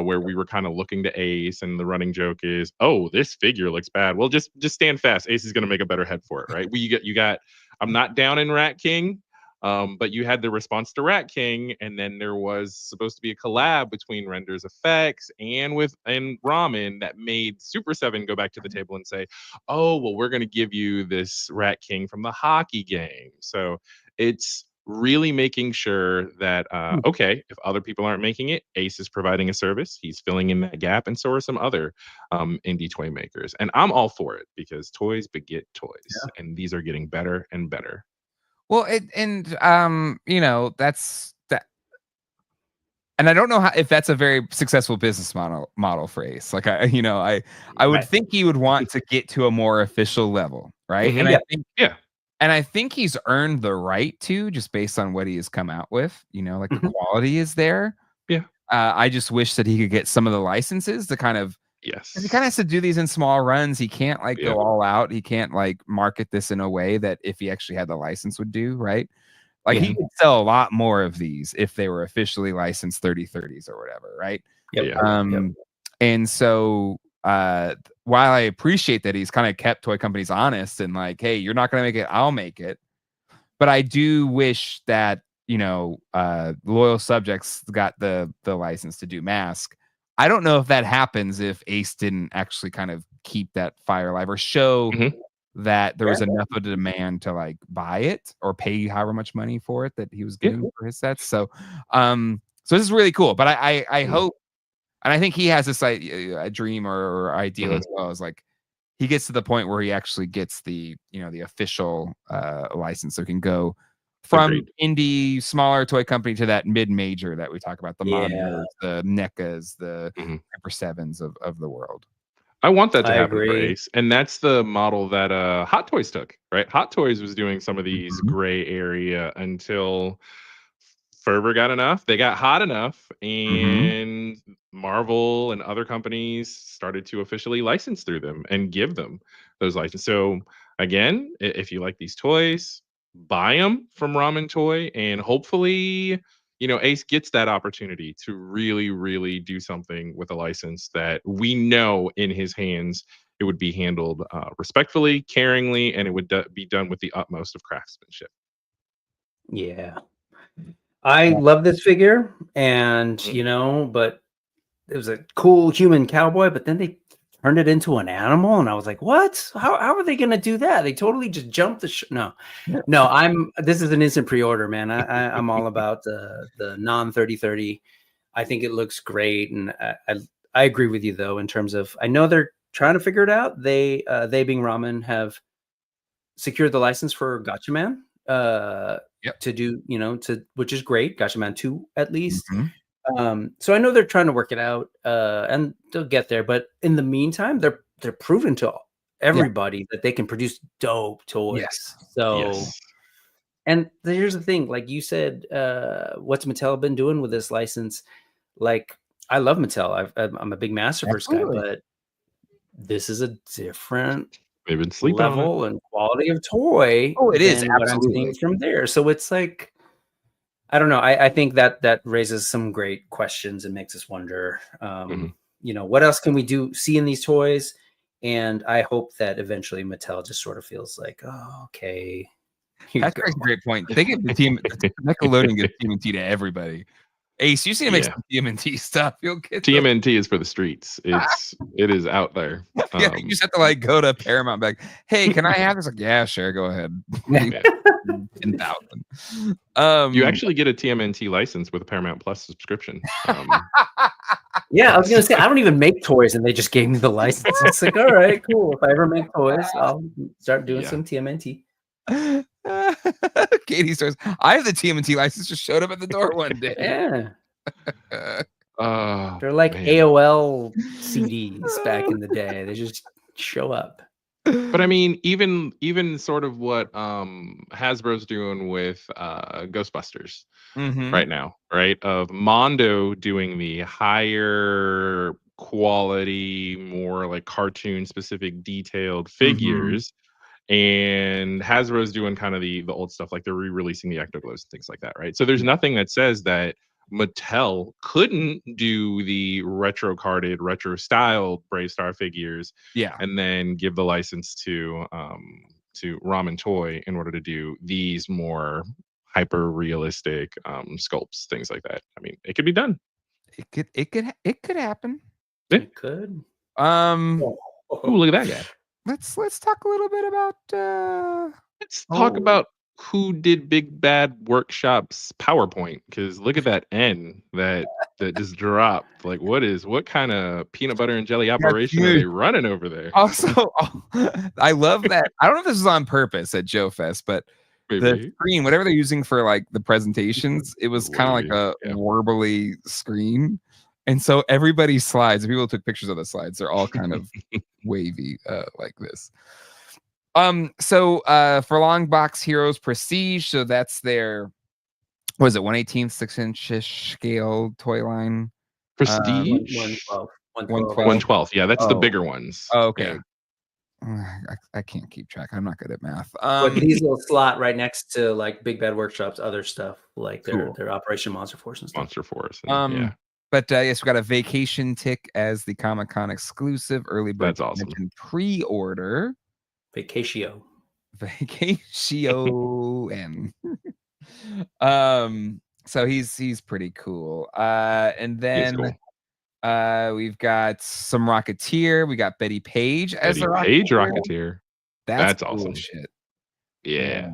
B: where we were kind of looking to Ace, and the running joke is, "Oh, this figure looks bad." Well, just stand fast. Ace is going to make a better head for it, right? You got. I'm not down in Rat King, but you had the response to Rat King, and then there was supposed to be a collab between Renders Effects and Ramen that made Super 7 go back to the table and say, "Oh, well, we're going to give you this Rat King from the hockey game." So it's really making sure that okay, if other people aren't making it, Ace is providing a service, he's filling in that gap, and so are some other indie toy makers, and I'm all for it because toys beget toys, and these are getting better and better.
A: Well, that's that, and I don't know if that's a very successful business model for Ace. Like I would think he would want to get to a more official level, right? And I think and I think he's earned the right to, just based on what he has come out with. Like the quality is there.
B: Yeah.
A: I just wish that he could get some of the licenses to kind of.
B: Yes.
A: He kind of has to do these in small runs. He can't go all out. He can't market this in a way that if he actually had the license would do, right? Like he could sell a lot more of these if they were officially licensed 3030s or whatever, right? And so while I appreciate that he's kind of kept toy companies honest and like, hey, you're not going to make it, I'll make it. But I do wish that, Loyal Subjects got the license to do Mask. I don't know if that happens if Ace didn't actually kind of keep that fire alive or show that there was enough of a demand to buy it or pay however much money for it that he was getting for his sets. So, so this is really cool. But I hope, and I think he has this a dream or ideal as well, as he gets to the point where he actually gets the the official license, so he can go from indie smaller toy company to that mid-major that we talk about, the Mondos, the NECAs, the Hyper 7s of the world.
B: I want that to happen for Ace, and that's the model that Hot Toys took, right? Hot Toys was doing some of these gray area until Fervor got enough. They got hot enough, and Marvel and other companies started to officially license through them and give them those licenses. So again, if you like these toys, buy them from Ramen Toy, and hopefully Ace gets that opportunity to really, really do something with a license that we know in his hands it would be handled respectfully, caringly, and it would be done with the utmost of craftsmanship.
C: Yeah. I love this figure, and but it was a cool human cowboy, but then they turned it into an animal, and I was like, what? How are they gonna do that? They totally just jumped the no. This is an instant pre-order, man. I'm all about the non 3030. I think it looks great, and I agree with you though, in terms of, I know they're trying to figure it out. They being Ramen have secured the license for Gatchaman to do, which is great. Gatchaman 2 at least. So I know they're trying to work it out, and they'll get there. But in the meantime, they're proving to everybody that they can produce dope toys. And here's the thing, like you said, what's Mattel been doing with this license? Like, I love Mattel. I'm a big Masterverse guy, but this is a different level and quality of toy.
A: Oh, it is
C: what I'm seeing from there. So it's like, I don't know. I think that raises some great questions and makes us wonder, what else can we see in these toys? And I hope that eventually Mattel just sort of feels like, oh, okay.
A: That's a great point. They give the team, Nickelodeon gives TMNT to everybody. Ace, you see to make some TMNT stuff. You'll get
B: TMNT is for the streets. It is out there.
A: You just have to go to Paramount back. Hey, can I have this? Like, yeah, sure, go ahead. 10,000.
B: You actually get a TMNT license with a Paramount Plus subscription.
C: Yeah, I was gonna say, I don't even make toys, and they just gave me the license. It's like, all right, cool. If I ever make toys, I'll start doing some TMNT.
A: Katie starts. I have the TMNT license. Just showed up at the door one day.
C: Yeah.
B: Oh,
C: They're like
B: man.
C: AOL CDs back in the day. They just show up.
B: But I mean, even sort of what Hasbro's doing with Ghostbusters
A: Mhm.
B: right now, right? Of Mondo doing the higher quality, more like cartoon specific detailed
A: Mhm.
B: figures. And Hasbro's doing kind of the old stuff, like they're re-releasing the Ectoglows and things like that, right? So there's nothing that says that Mattel couldn't do the retro carded, retro styled Brave Star figures
A: Yeah.
B: and then give the license to Ramen Toy in order to do these more hyper realistic sculpts, things like that. I mean, it could be done.
A: It could happen.
B: Yeah.
C: It could.
B: Ooh, look at that guy.
A: Let's talk a little bit about
B: Let's talk about who did Big Bad Workshop's PowerPoint, because look at that N that just dropped. Like, what kind of peanut butter and jelly
A: that's
B: operation are
A: huge.
B: they running over there?
A: Also, I love that. I don't know if this is on purpose at Joefest, but the
B: Maybe.
A: screen, whatever they're using for like the presentations, it was kind of like
B: Wavy,
A: a
B: yeah.
A: warbly screen. And so everybody's slides, the people who took pictures of the slides, they're all kind of wavy like this. So for Long Box Heroes Prestige, so that's their, what is it, 1/18 6-inch scale toy line?
B: Prestige?
C: 112.
B: 112. Yeah, that's the
A: Oh.
B: bigger ones.
A: Oh, okay.
B: Yeah.
A: I can't keep track. I'm not good at math.
C: But these will slot right next to like Big Bad Workshop's other stuff, like
A: Cool.
C: their Operation Monster Force and stuff.
B: Monster Force. And, yeah.
A: But yes, we got a Vacation Tick as the Comic-Con exclusive early bird
B: That's awesome.
A: pre-order.
C: Vacatio.
A: Vacation. So he's pretty cool. And then
B: cool.
A: we've got some Rocketeer. We got Betty Page as
B: Betty
A: the
B: Page
A: Rocketeer.
B: Rocketeer.
A: That's
B: cool
A: awesome
B: shit.
A: shit.
B: Yeah.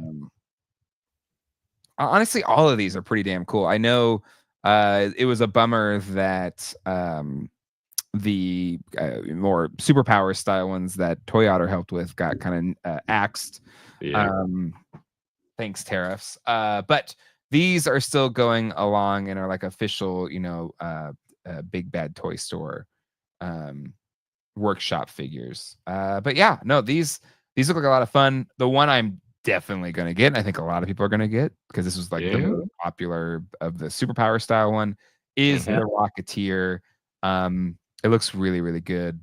A: Honestly, all of these are pretty damn cool. I know it was a bummer that the more superpower style ones that Toy Otter helped with got kind of axed.
B: Yeah.
A: Thanks tariffs. But these are still going along and are like official, Big Bad Toy Store workshop figures. But yeah, no, these look like a lot of fun. The one I'm definitely going to get, and I think a lot of people are going to get, because this was like the most popular of the superpower style one, is the Rocketeer. It looks really, really good.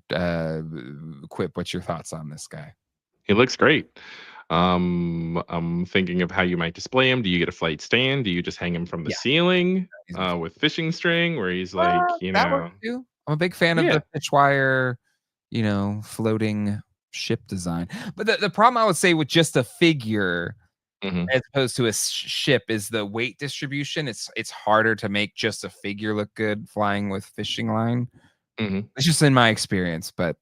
A: Quip, what's your thoughts on this guy?
B: He looks great. I'm thinking of how you might display him. Do you get a flight stand? Do you just hang him from the ceiling with fishing string, where he's like,
A: that works too. I'm a big fan of the pitch wire, floating ship design. But the problem I would say with just a figure as opposed to a ship is the weight distribution. It's harder to make just a figure look good flying with fishing line. It's just in my experience, but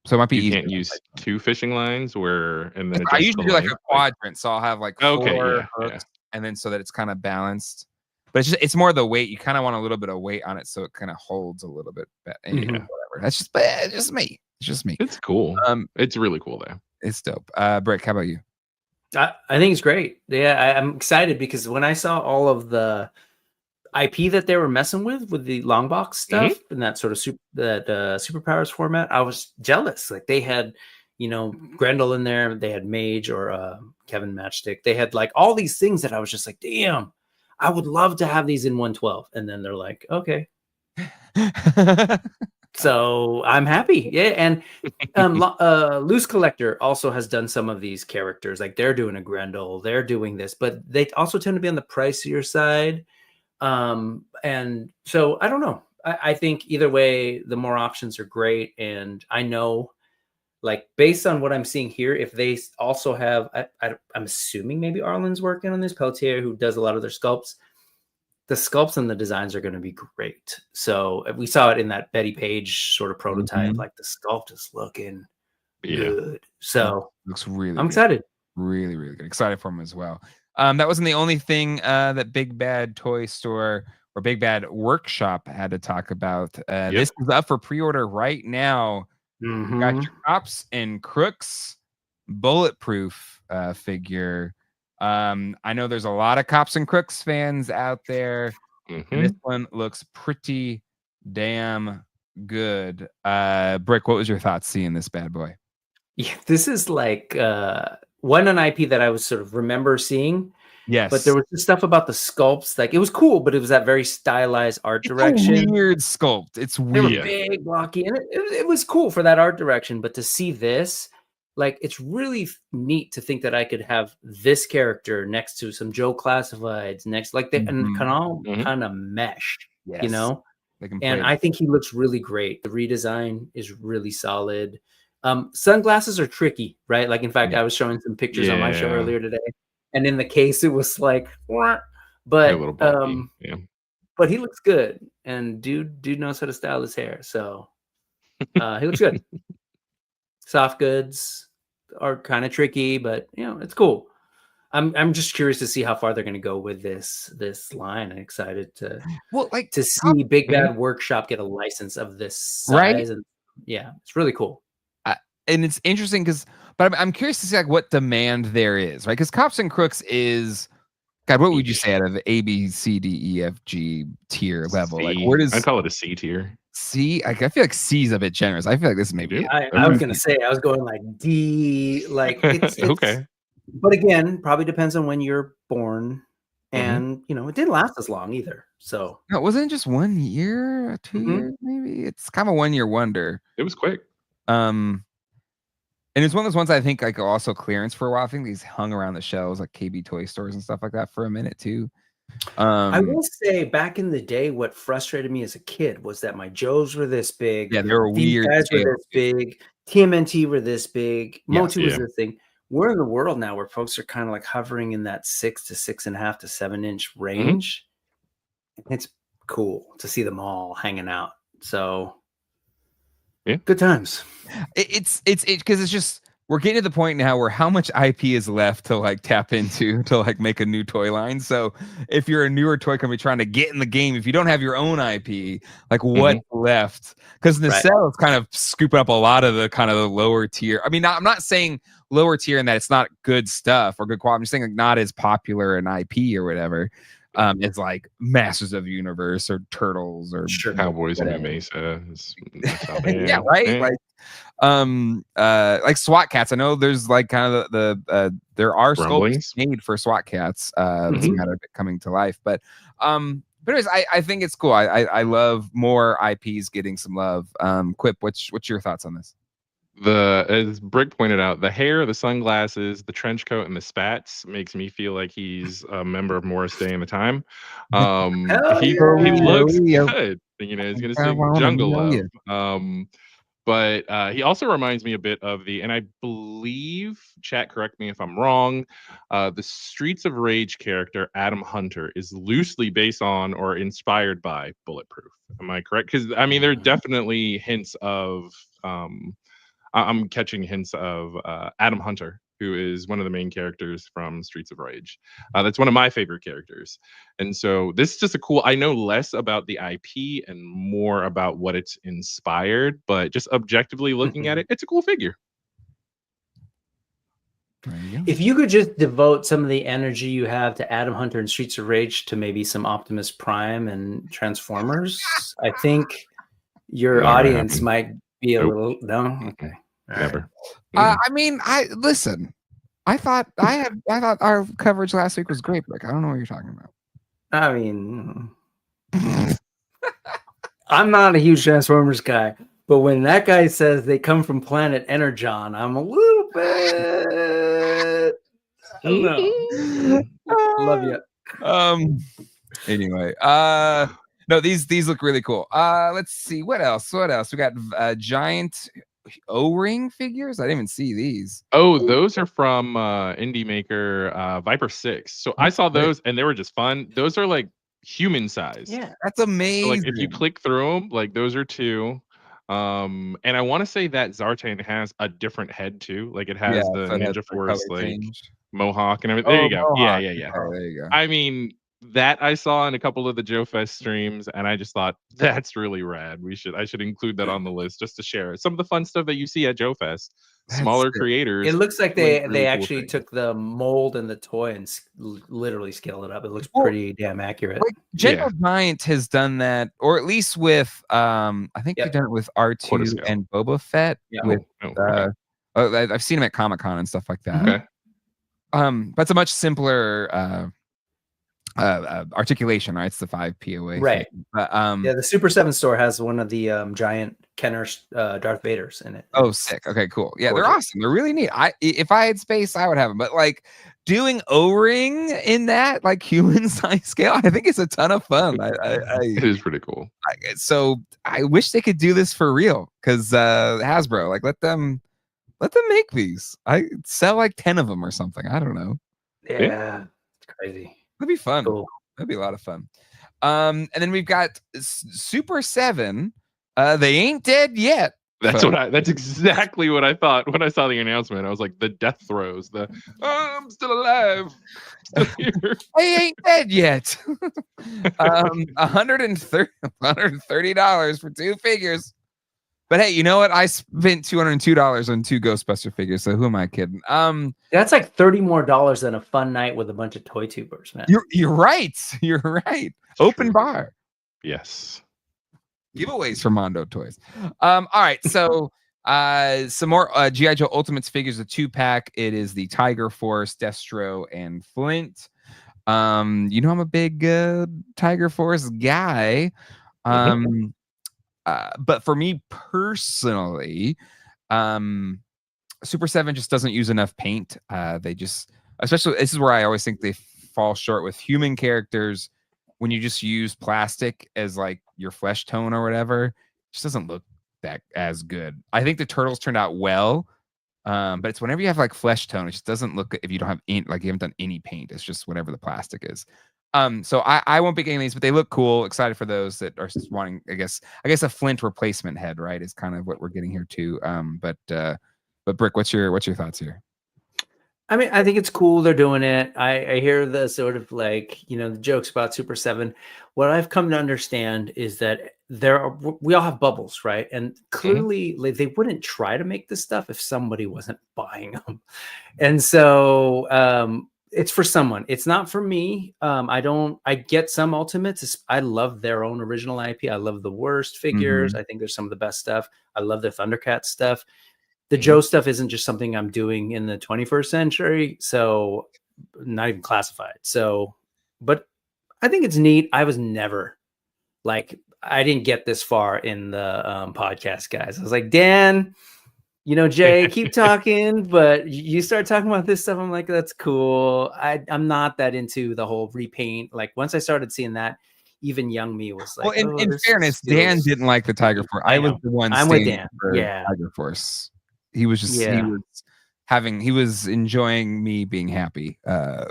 A: so it might be easier.
B: You can't use two fishing lines and then
A: I usually do like a quadrant, so I'll have like 4 hooks, and then so that it's kind of balanced. But it's more the weight. You kind of want a little bit of weight on it, so it kind of holds a little bit better. Whatever. That's just me. It's just me.
B: It's cool. It's really cool though.
A: It's dope. Brick, how about you?
C: I think it's great. Yeah, I'm excited because when I saw all of the IP that they were messing with the long box stuff and that sort of superpowers format, I was jealous. Like they had, Grendel in there, they had Mage or Kevin Matchstick. They had like all these things that I was just like, damn, I would love to have these in 112. And then they're like, okay. So I'm happy. Yeah. And Loose Collector also has done some of these characters. Like they're doing a Grendel, they're doing this, but they also tend to be on the pricier side. And so I don't know. I think either way, the more options are great. And I know, like, based on what I'm seeing here, if they also have, I'm assuming maybe Arlen's working on this, Pelletier, who does a lot of their sculpts. The sculpts and the designs are going to be great. So we saw it in that Betty Page sort of prototype. Like the sculpt is looking good. So
A: looks really
C: I'm excited.
A: Really, really good. Excited for him as well. That wasn't the only thing that Big Bad Toy Store or Big Bad Workshop had to talk about. This is up for pre-order right now. You got your Cops and Crooks Bulletproof figure. I know there's a lot of Cops and Crooks fans out there. This one looks pretty damn good. Brick, what was your thoughts seeing this bad boy?
C: Yeah, this is like an IP that I was sort of remember seeing.
A: Yes,
C: but there was this stuff about the sculpts. Like it was cool, but it was that very stylized art
A: it's
C: direction.
A: a weird sculpt. It's
C: They were
A: weird.
C: big, blocky, and it was cool for that art direction. But to see this, like, it's really neat to think that I could have this character next to some Joe Classifieds, next, like, they and can all kind of mesh, you
A: Yes.
C: know.
A: They can
C: And
A: play.
C: I think he looks really great. The redesign is really solid. Sunglasses are tricky, right? Like, in fact, I was showing some pictures on my show earlier today, and in the case, it was like, "Wah."
B: A
C: but
B: little bulky. Yeah.
C: but he looks good, and dude knows how to style his hair, so he looks good. Soft goods are kind of tricky, but you know, it's cool. I'm just curious to see how far they're going to go with this line. I'm excited to see Big Bad Workshop get a license of this size,
A: Right?
C: and yeah, it's really cool.
A: And it's interesting but I'm curious to see like what demand there is, right? Because Cops and Crooks is, God, what would you say out of the A, B, C, D, E, F, G tier level?
B: C.
A: Like, where does
B: I call it a C tier?
A: C? I feel like C is a bit generous. I feel like this is maybe.
C: I was gonna say I was going like D, like it's
B: okay.
C: But again, probably depends on when you're born, and you know, it didn't last as long either. So
A: no, wasn't it just 1 year, 2 years, maybe? It's kind of a 1 year wonder.
B: It was quick.
A: And it's one of those ones I think like also clearance for a while. I think these hung around the shelves like KB toy stores and stuff like that for a minute too.
C: I will say back in the day, what frustrated me as a kid was that my Joes were this big.
A: Yeah, they were
C: these
A: weird.
C: guys were this big. TMNT were this big. MOTU was
B: yeah.
C: this thing. We're in the world now where folks are kind of like hovering in that 6 to 6.5 to 7 inch range. It's cool to see them all hanging out. So
B: yeah,
C: good times.
A: It's because it's just we're getting to the point now where how much IP is left to like tap into to like make a new toy line. So if you're a newer toy company trying to get in the game, if you don't have your own IP, like what's left? Because Nacelle is kind of scooping up a lot of the kind of the lower tier. I mean, I'm not saying lower tier in that it's not good stuff or good quality. I'm just saying like not as popular an IP or whatever. It's like Masters of the Universe or Turtles or
B: Cowboys and Mesa.
A: Yeah, right. Like SWAT cats. I know there's like kind of there are sculpts made for SWAT cats. It's a matter of it coming to life. But anyways, I think it's cool. I love more IPs getting some love. Quip, what's your thoughts on this?
B: As Brick pointed out, the hair, the sunglasses, the trench coat, and the spats makes me feel like he's a member of Morris Day and the Time. He looks good. You know, he's gonna sing Jungle Love. But he also reminds me a bit of and I believe, chat, correct me if I'm wrong, the Streets of Rage character Adam Hunter is loosely based on or inspired by Bulletproof. Am I correct? Because I mean, there are definitely hints of I'm catching hints of Adam Hunter, who is one of the main characters from Streets of Rage. That's one of my favorite characters. And so this is just I know less about the IP and more about what it's inspired, but just objectively looking at it, it's a cool figure.
C: If you could just devote some of the energy you have to Adam Hunter and Streets of Rage to maybe some Optimus Prime and Transformers, I think your audience might be a little okay.
B: Never.
A: I mean, listen. I thought our coverage last week was great, Rick. I don't know what you're talking about.
C: I mean, I'm not a huge Transformers guy, but when that guy says they come from planet Energon, I'm a little bit. I don't know. Love you.
A: Anyway, no, these look really cool. Let's see what else. We got giant O-ring figures. I didn't even see these.
B: Oh, those are from indie maker Viper 6. So I saw those and they were just fun. Those are like human size.
C: Yeah,
A: that's amazing.
B: So, like if you click through them, like those are 2. And I want to say that Zartan has a different head too. Like it has the Ninja Force like mohawk and everything. There you go.
A: Mohawk.
B: Yeah.
A: Oh, there you go.
B: I mean, that I saw in a couple of the Joefest streams, and I just thought that's really rad. I should include that on the list just to share some of the fun stuff that you see at Joefest. smaller creators.
C: It looks like
B: doing
C: they
B: really cool
C: actually
B: things.
C: took the mold and the toy and literally scaled it up. It looks
A: Well,
C: pretty damn accurate.
A: Like Gentle Giant has done that, or at least with I think they've done it with R2
B: scale.
A: and Boba Fett. With
B: okay.
A: I've seen them at Comic-Con and stuff like that.
B: Okay.
A: But it's a much simpler articulation, right? It's the 5 POA
C: Right.
A: thing. But,
C: the Super 7 store has one of the giant Kenner Darth Vaders in it.
A: Oh, sick. Okay, cool. Yeah,
C: gorgeous.
A: they're awesome. They're really neat. If I had space, I would have them. But like doing O-ring in that like human size scale, I think it's a ton of fun.
B: It is pretty cool.
A: So I wish they could do this for real, because Hasbro, like let them make these. I sell like 10 of them or something. I don't know.
C: Yeah, it's crazy.
A: That'd be fun.
C: Cool.
A: That'd be a lot of fun. And then we've got Super 7. They ain't dead yet.
B: That's exactly what I thought when I saw the announcement. I was like, the death throes, I'm still alive. Still here.
A: They ain't dead yet. $130 for 2 figures. But hey, you know what? I spent $202 on 2 Ghostbuster figures, so who am I kidding?
C: That's like $30 more than a fun night with a bunch of toy tubers, man.
A: You're right. You're right. Open bar.
B: Yes.
A: Giveaways for Mondo toys. All right, so some more G.I. Joe Ultimates figures, a 2-pack. It is the Tiger Force, Destro, and Flint. You know I'm a big Tiger Force guy. But for me personally, Super 7 just doesn't use enough paint. They just, especially, this is where I always think they fall short with human characters. When you just use plastic as like your flesh tone or whatever, it just doesn't look that as good. I think the turtles turned out well, but it's whenever you have like flesh tone, it just doesn't look, if you don't have any, like you haven't done any paint. It's just whatever the plastic is. So I won't be getting these, but they look cool. Excited for those that are wanting, I guess a Flint replacement head, right, is kind of what we're getting here too. But Brick, what's your thoughts here?
C: I mean, I think it's cool they're doing it. I hear the sort of like, the jokes about Super 7. What I've come to understand is that we all have bubbles, right? And clearly they wouldn't try to make this stuff if somebody wasn't buying them. And so it's for someone. It's not for me. I get some Ultimates. I love their own original IP. I love the Worst figures. I think there's some of the best stuff. I love the Thundercat stuff. The Joe stuff isn't just something I'm doing in the 21st century, so not even classified. So, but I think it's neat. I was never like, I didn't get this far in the podcast, guys. I was like, Dan, Jay, keep talking, but you start talking about this stuff. I'm like, that's cool. I'm not that into the whole repaint. Like once I started seeing that, even young me was like,
A: well, in fairness, Dan didn't like the Tiger Force. I was the one.
C: I'm with Dan.
A: Yeah, Tiger Force. He was just he was enjoying me being happy. Much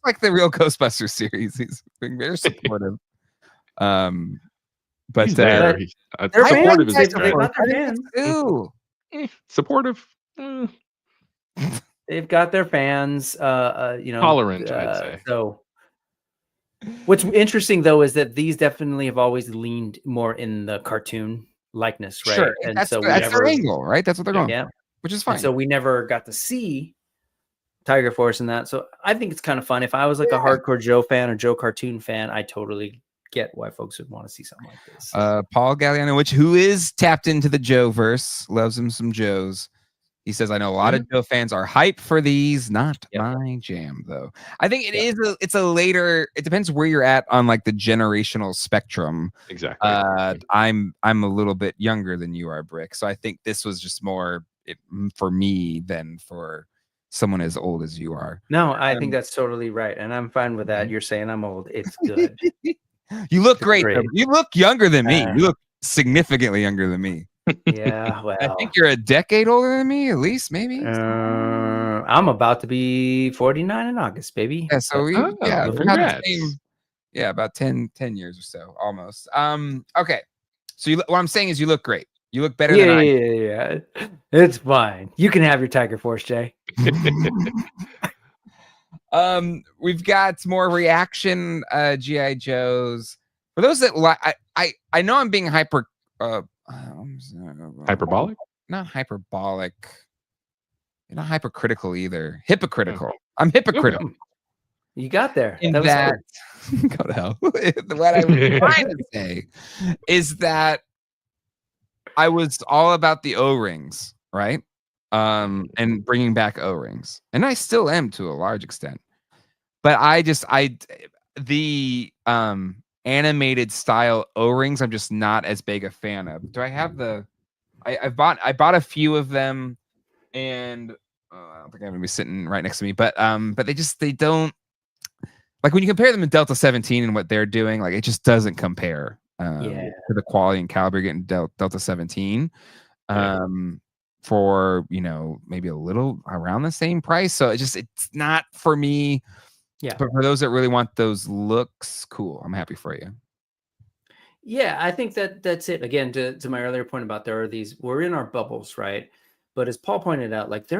A: like the real Ghostbusters series, he's being very supportive. But
C: they're
B: supportive
C: fans. They've got their fans.
B: Supportive.
C: They've got their fans.
B: Tolerant, I'd say.
C: So, what's interesting though is that these definitely have always leaned more in the cartoon likeness, right?
A: Sure,
C: and
A: that's
C: so
A: that's their angle, right? That's what they're going.
C: Yeah.
A: Which is fine.
C: And so we never got to see Tiger Force in that. So I think it's kind of fun. If I was like a hardcore Joe fan or Joe cartoon fan, I totally get why folks would want to see something like this.
A: Paul Galliano, who is tapped into the Joe verse, loves him some Joes. He says, I know a lot of Joe fans are hyped for these. Not my jam, though. I think it's a later, it depends where you're at on like the generational spectrum.
B: Exactly.
A: I'm a little bit younger than you are, Brick. So I think this was just more for me than for someone as old as you are.
C: No, I think that's totally right. And I'm fine with that. You're saying I'm old. It's good.
A: You look great. You look younger than me. You look significantly younger than me.
C: Yeah, well,
A: I think you're a decade older than me, at least, maybe.
C: I'm about to be 49 in August, baby.
A: Yeah, so about 10 years or so, almost. Okay. So what I'm saying is you look great. You look better than I do.
C: Yeah. It's fine. You can have your Tiger Force, Jay.
A: We've got more reaction G.I. Joes. For those that I know I'm being hyperbolic?
B: Not
A: hyperbolic. not hypercritical either. Hypocritical.
B: Okay.
A: I'm hypocritical.
C: You got there.
A: In
C: That was
A: that,
C: good.
A: go to hell. What I was trying to say is that I was all about the O-rings, right? And bringing back O-rings, and I still am to a large extent. But the animated style O-rings, I'm just not as big a fan of. Do I have the? I bought a few of them, and I don't think I'm gonna be sitting right next to me. But they don't, like, when you compare them to Delta 17 and what they're doing, like, it just doesn't compare to the quality and caliber getting Delta 17 for, you know, maybe a little around the same price. So it's not for me.
C: Yeah.
A: But for those that really want those looks, cool. I'm happy for you.
C: Yeah, I think that's it. Again, to my earlier point about we're in our bubbles, right? But as Paul pointed out, like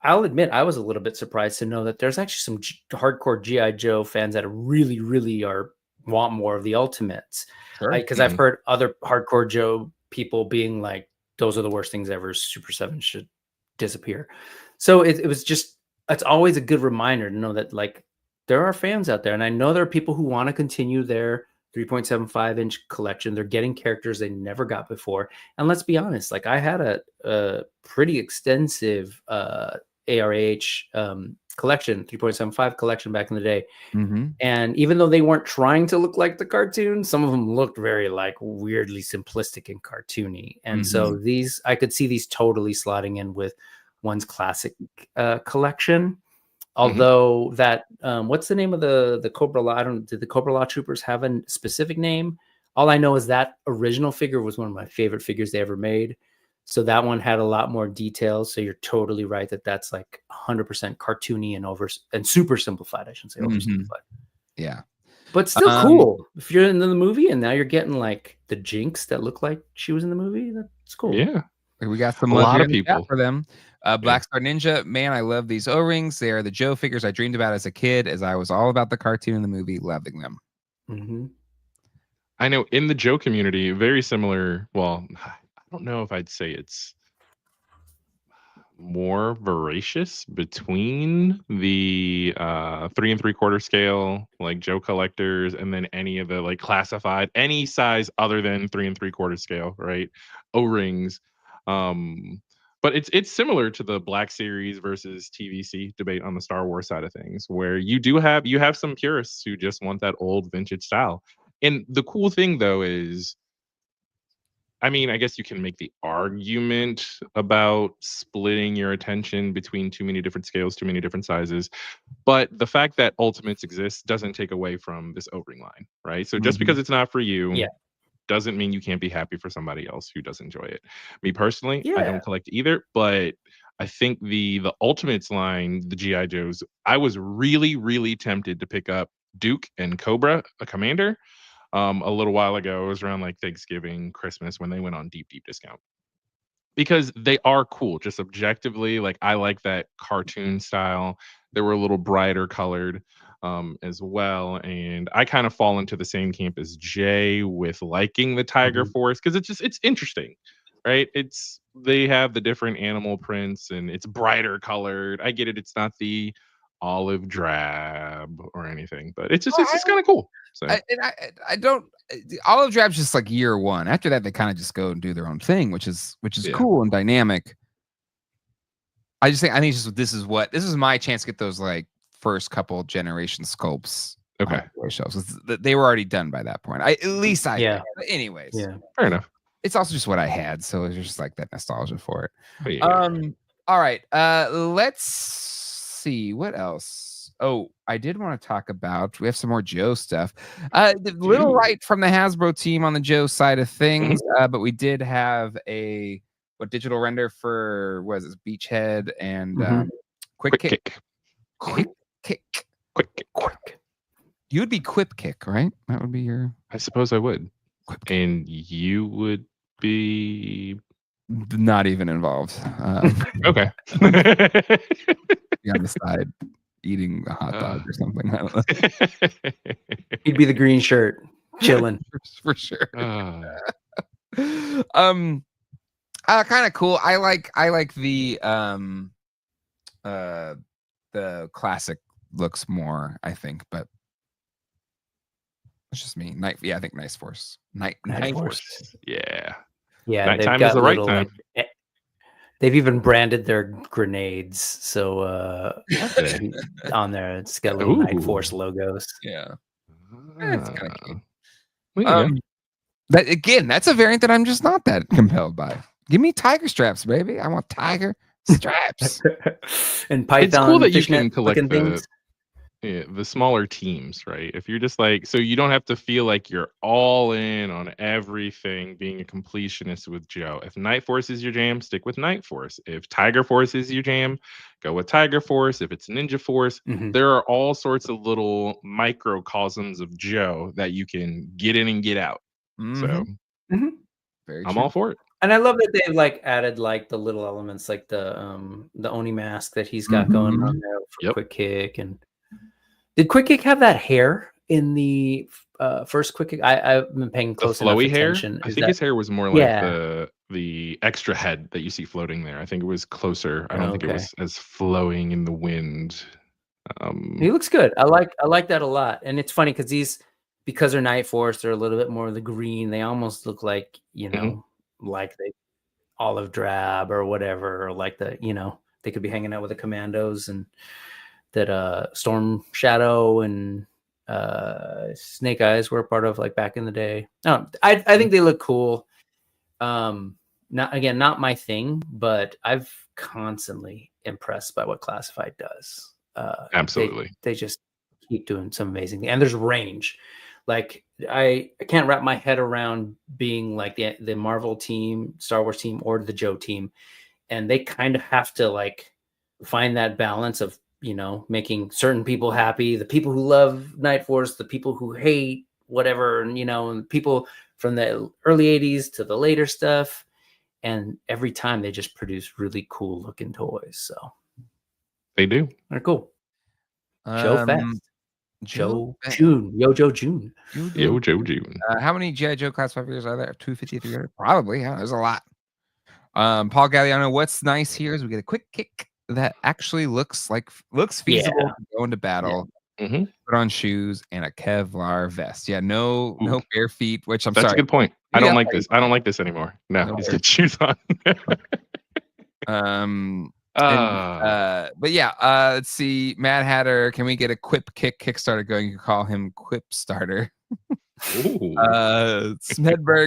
C: I'll admit I was a little bit surprised to know that there's actually some hardcore G.I. Joe fans that really, really want more of the Ultimates. Because I've heard other hardcore Joe people being like, those are the worst things ever. Super 7 should disappear. So it was just, it's always a good reminder to know that, like, there are fans out there. And I know there are people who want to continue their 3.75-inch collection. They're getting characters they never got before. And let's be honest, like, I had a pretty extensive ARAH collection, 3.75 collection back in the day.
A: Mm-hmm.
C: And even though they weren't trying to look like the cartoon, some of them looked very, like, weirdly simplistic and cartoony. And so I could see these totally slotting in with one's classic collection. Although that, what's the name of the Cobra Law? Did the Cobra Law Troopers have a specific name? All I know is that original figure was one of my favorite figures they ever made. So that one had a lot more details. So you're totally right that that's like 100% cartoony and super simplified. I shouldn't say oversimplified.
A: Yeah,
C: but still cool. If you're in the movie and now you're getting like the Jinx that look like she was in the movie, that's cool.
B: Yeah,
A: we got a
B: lot of people
A: for them. Black Star Ninja, man, I love these O-rings. They are the Joe figures I dreamed about as a kid, as I was all about the cartoon and the movie, loving them.
C: Mm-hmm.
B: I know in the Joe community, very similar. Well, I don't know if I'd say it's more voracious between the 3 3/4 scale, like Joe collectors, and then any of the like classified, any size other than 3 3/4 scale, right? O-rings. But it's similar to the Black Series versus TVC debate on the Star Wars side of things, where you have some purists who just want that old vintage style. And the cool thing, though, is, I mean, I guess you can make the argument about splitting your attention between too many different scales, too many different sizes. But the fact that Ultimates exist doesn't take away from this O-ring line, right? So just because it's not for you doesn't mean you can't be happy for somebody else who does enjoy it. Me personally, I don't collect either, but I think the Ultimates line, the G.I. Joes, I was really, really tempted to pick up Duke and Cobra, a Commander, a little while ago. It was around like Thanksgiving, Christmas, when they went on deep discount. Because they are cool, just objectively. Like, I like that cartoon style. They were a little brighter colored as well. And I kind of fall into the same camp as Jay with liking the Tiger Force, because it's interesting, right? They have the different animal prints and it's brighter colored. I get it. It's not the olive drab or anything, but it's just kind of cool. So
A: I don't. Olive drab's just like year one. After that, they kind of just go and do their own thing, which is cool and dynamic. I think this is my chance to get those like first couple generation sculpts.
B: Okay,
A: shows. They were already done by that point. Anyways,
B: fair enough.
A: It's also just what I had, so it's just like that nostalgia for it.
B: Oh, yeah.
A: All right. Let's see what else. Oh, I did want to talk about. We have some more Joe stuff. Little light from the Hasbro team on the Joe side of things, but we did have a digital render for Beachhead and Quick Kick. Quick Kick. You would be Quip Kick, right? That would be your.
B: I suppose I would.
A: Quip
B: Kick. And you would be
A: not even involved.
B: Okay.
A: Be on the side eating a hot dog or something. I don't know.
C: He'd be the green shirt, chilling
A: for sure. Kind of cool. I like the classic looks more, I think, but it's just me. I think Night Force. Night
B: Force. Yeah.
C: Yeah, they've
B: Nighttime
C: got
B: is the right
C: little
B: time.
C: they've even branded their grenades. So on there, it's got little Night Force logos.
A: Yeah. It's kind of cute.
B: Well,
A: That again, that's a variant that I'm just not that compelled by. Give me tiger straps, baby. I want tiger straps.
C: And Python.
B: It's cool that you can
C: fishnet
B: collect
C: looking things.
B: the smaller teams, right? If you're just like, so you don't have to feel like you're all in on everything, being a completionist with Joe. If Night Force is your jam, stick with Night Force. If Tiger Force is your jam, go with Tiger Force. If it's Ninja Force, there are all sorts of little microcosms of Joe that you can get in and get out. So
A: Very
B: I'm
A: true.
B: all for it.
C: And I love that they've like added like the little elements, like the Oni mask that he's got going on there for Quick Kick. And did Quick Kick have that hair in the first Quick Kick? I've been paying close enough attention.
B: I think his hair was more like the extra head that you see floating there. I think it was closer. I don't think it was as flowing in the wind.
C: He looks good. I like that a lot. And it's funny because they're Night Force, they're a little bit more of the green. They almost look like, like they olive drab or whatever, or like they could be hanging out with the Commandos, and that Storm Shadow and Snake Eyes were a part of, like, back in the day. I think they look cool. Not my thing, but I've constantly impressed by what Classified does.
B: Absolutely.
C: They just keep doing some amazing things. And there's range. Like, I can't wrap my head around being like the Marvel team, Star Wars team, or the Joe team. And they kind of have to like find that balance of, making certain people happy, the people who love Night Force, the people who hate whatever, and people from the early 80s to the later stuff. And every time they just produce really cool looking toys. So
B: they do.
C: They're cool. Joefest.
A: Joe
C: June. Joe June.
A: How many G.I. Joe Class 5 figures are there? 250, 300? Probably. Yeah, there's a lot. Paul Galliano, what's nice here is we get a Quick Kick that actually looks feasible to go into battle. Put on shoes and a Kevlar vest. Yeah, no bare feet, which I'm sorry.
B: That's a good point. I don't like this. I don't like this anymore. No, he's got shoes on.
A: But yeah, let's see. Mad Hatter, can we get a Quip Kick Kickstarter going? You can call him Quip Starter. Smedberg,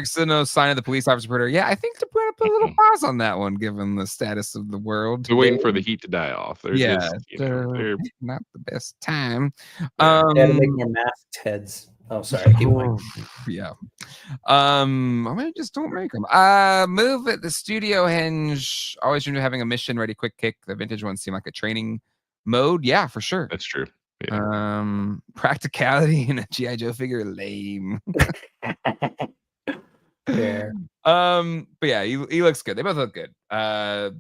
A: so no sign of the police officer reporter. Yeah, I think to put up a little pause on that one, given the status of the world.
B: They're waiting for the heat to die off. They're
A: not the best time.
C: They had to make more masked heads. Oh, sorry. Keep going.
A: Yeah. I mean, just don't make them. Move at the studio hinge. Always dreamed of having a mission ready Quick Kick. The vintage ones seem like a training mode. Yeah, for sure.
B: That's true. Yeah.
A: Practicality in a G.I. Joe figure, lame.
C: Yeah.
A: But yeah, he looks good. They both look good. All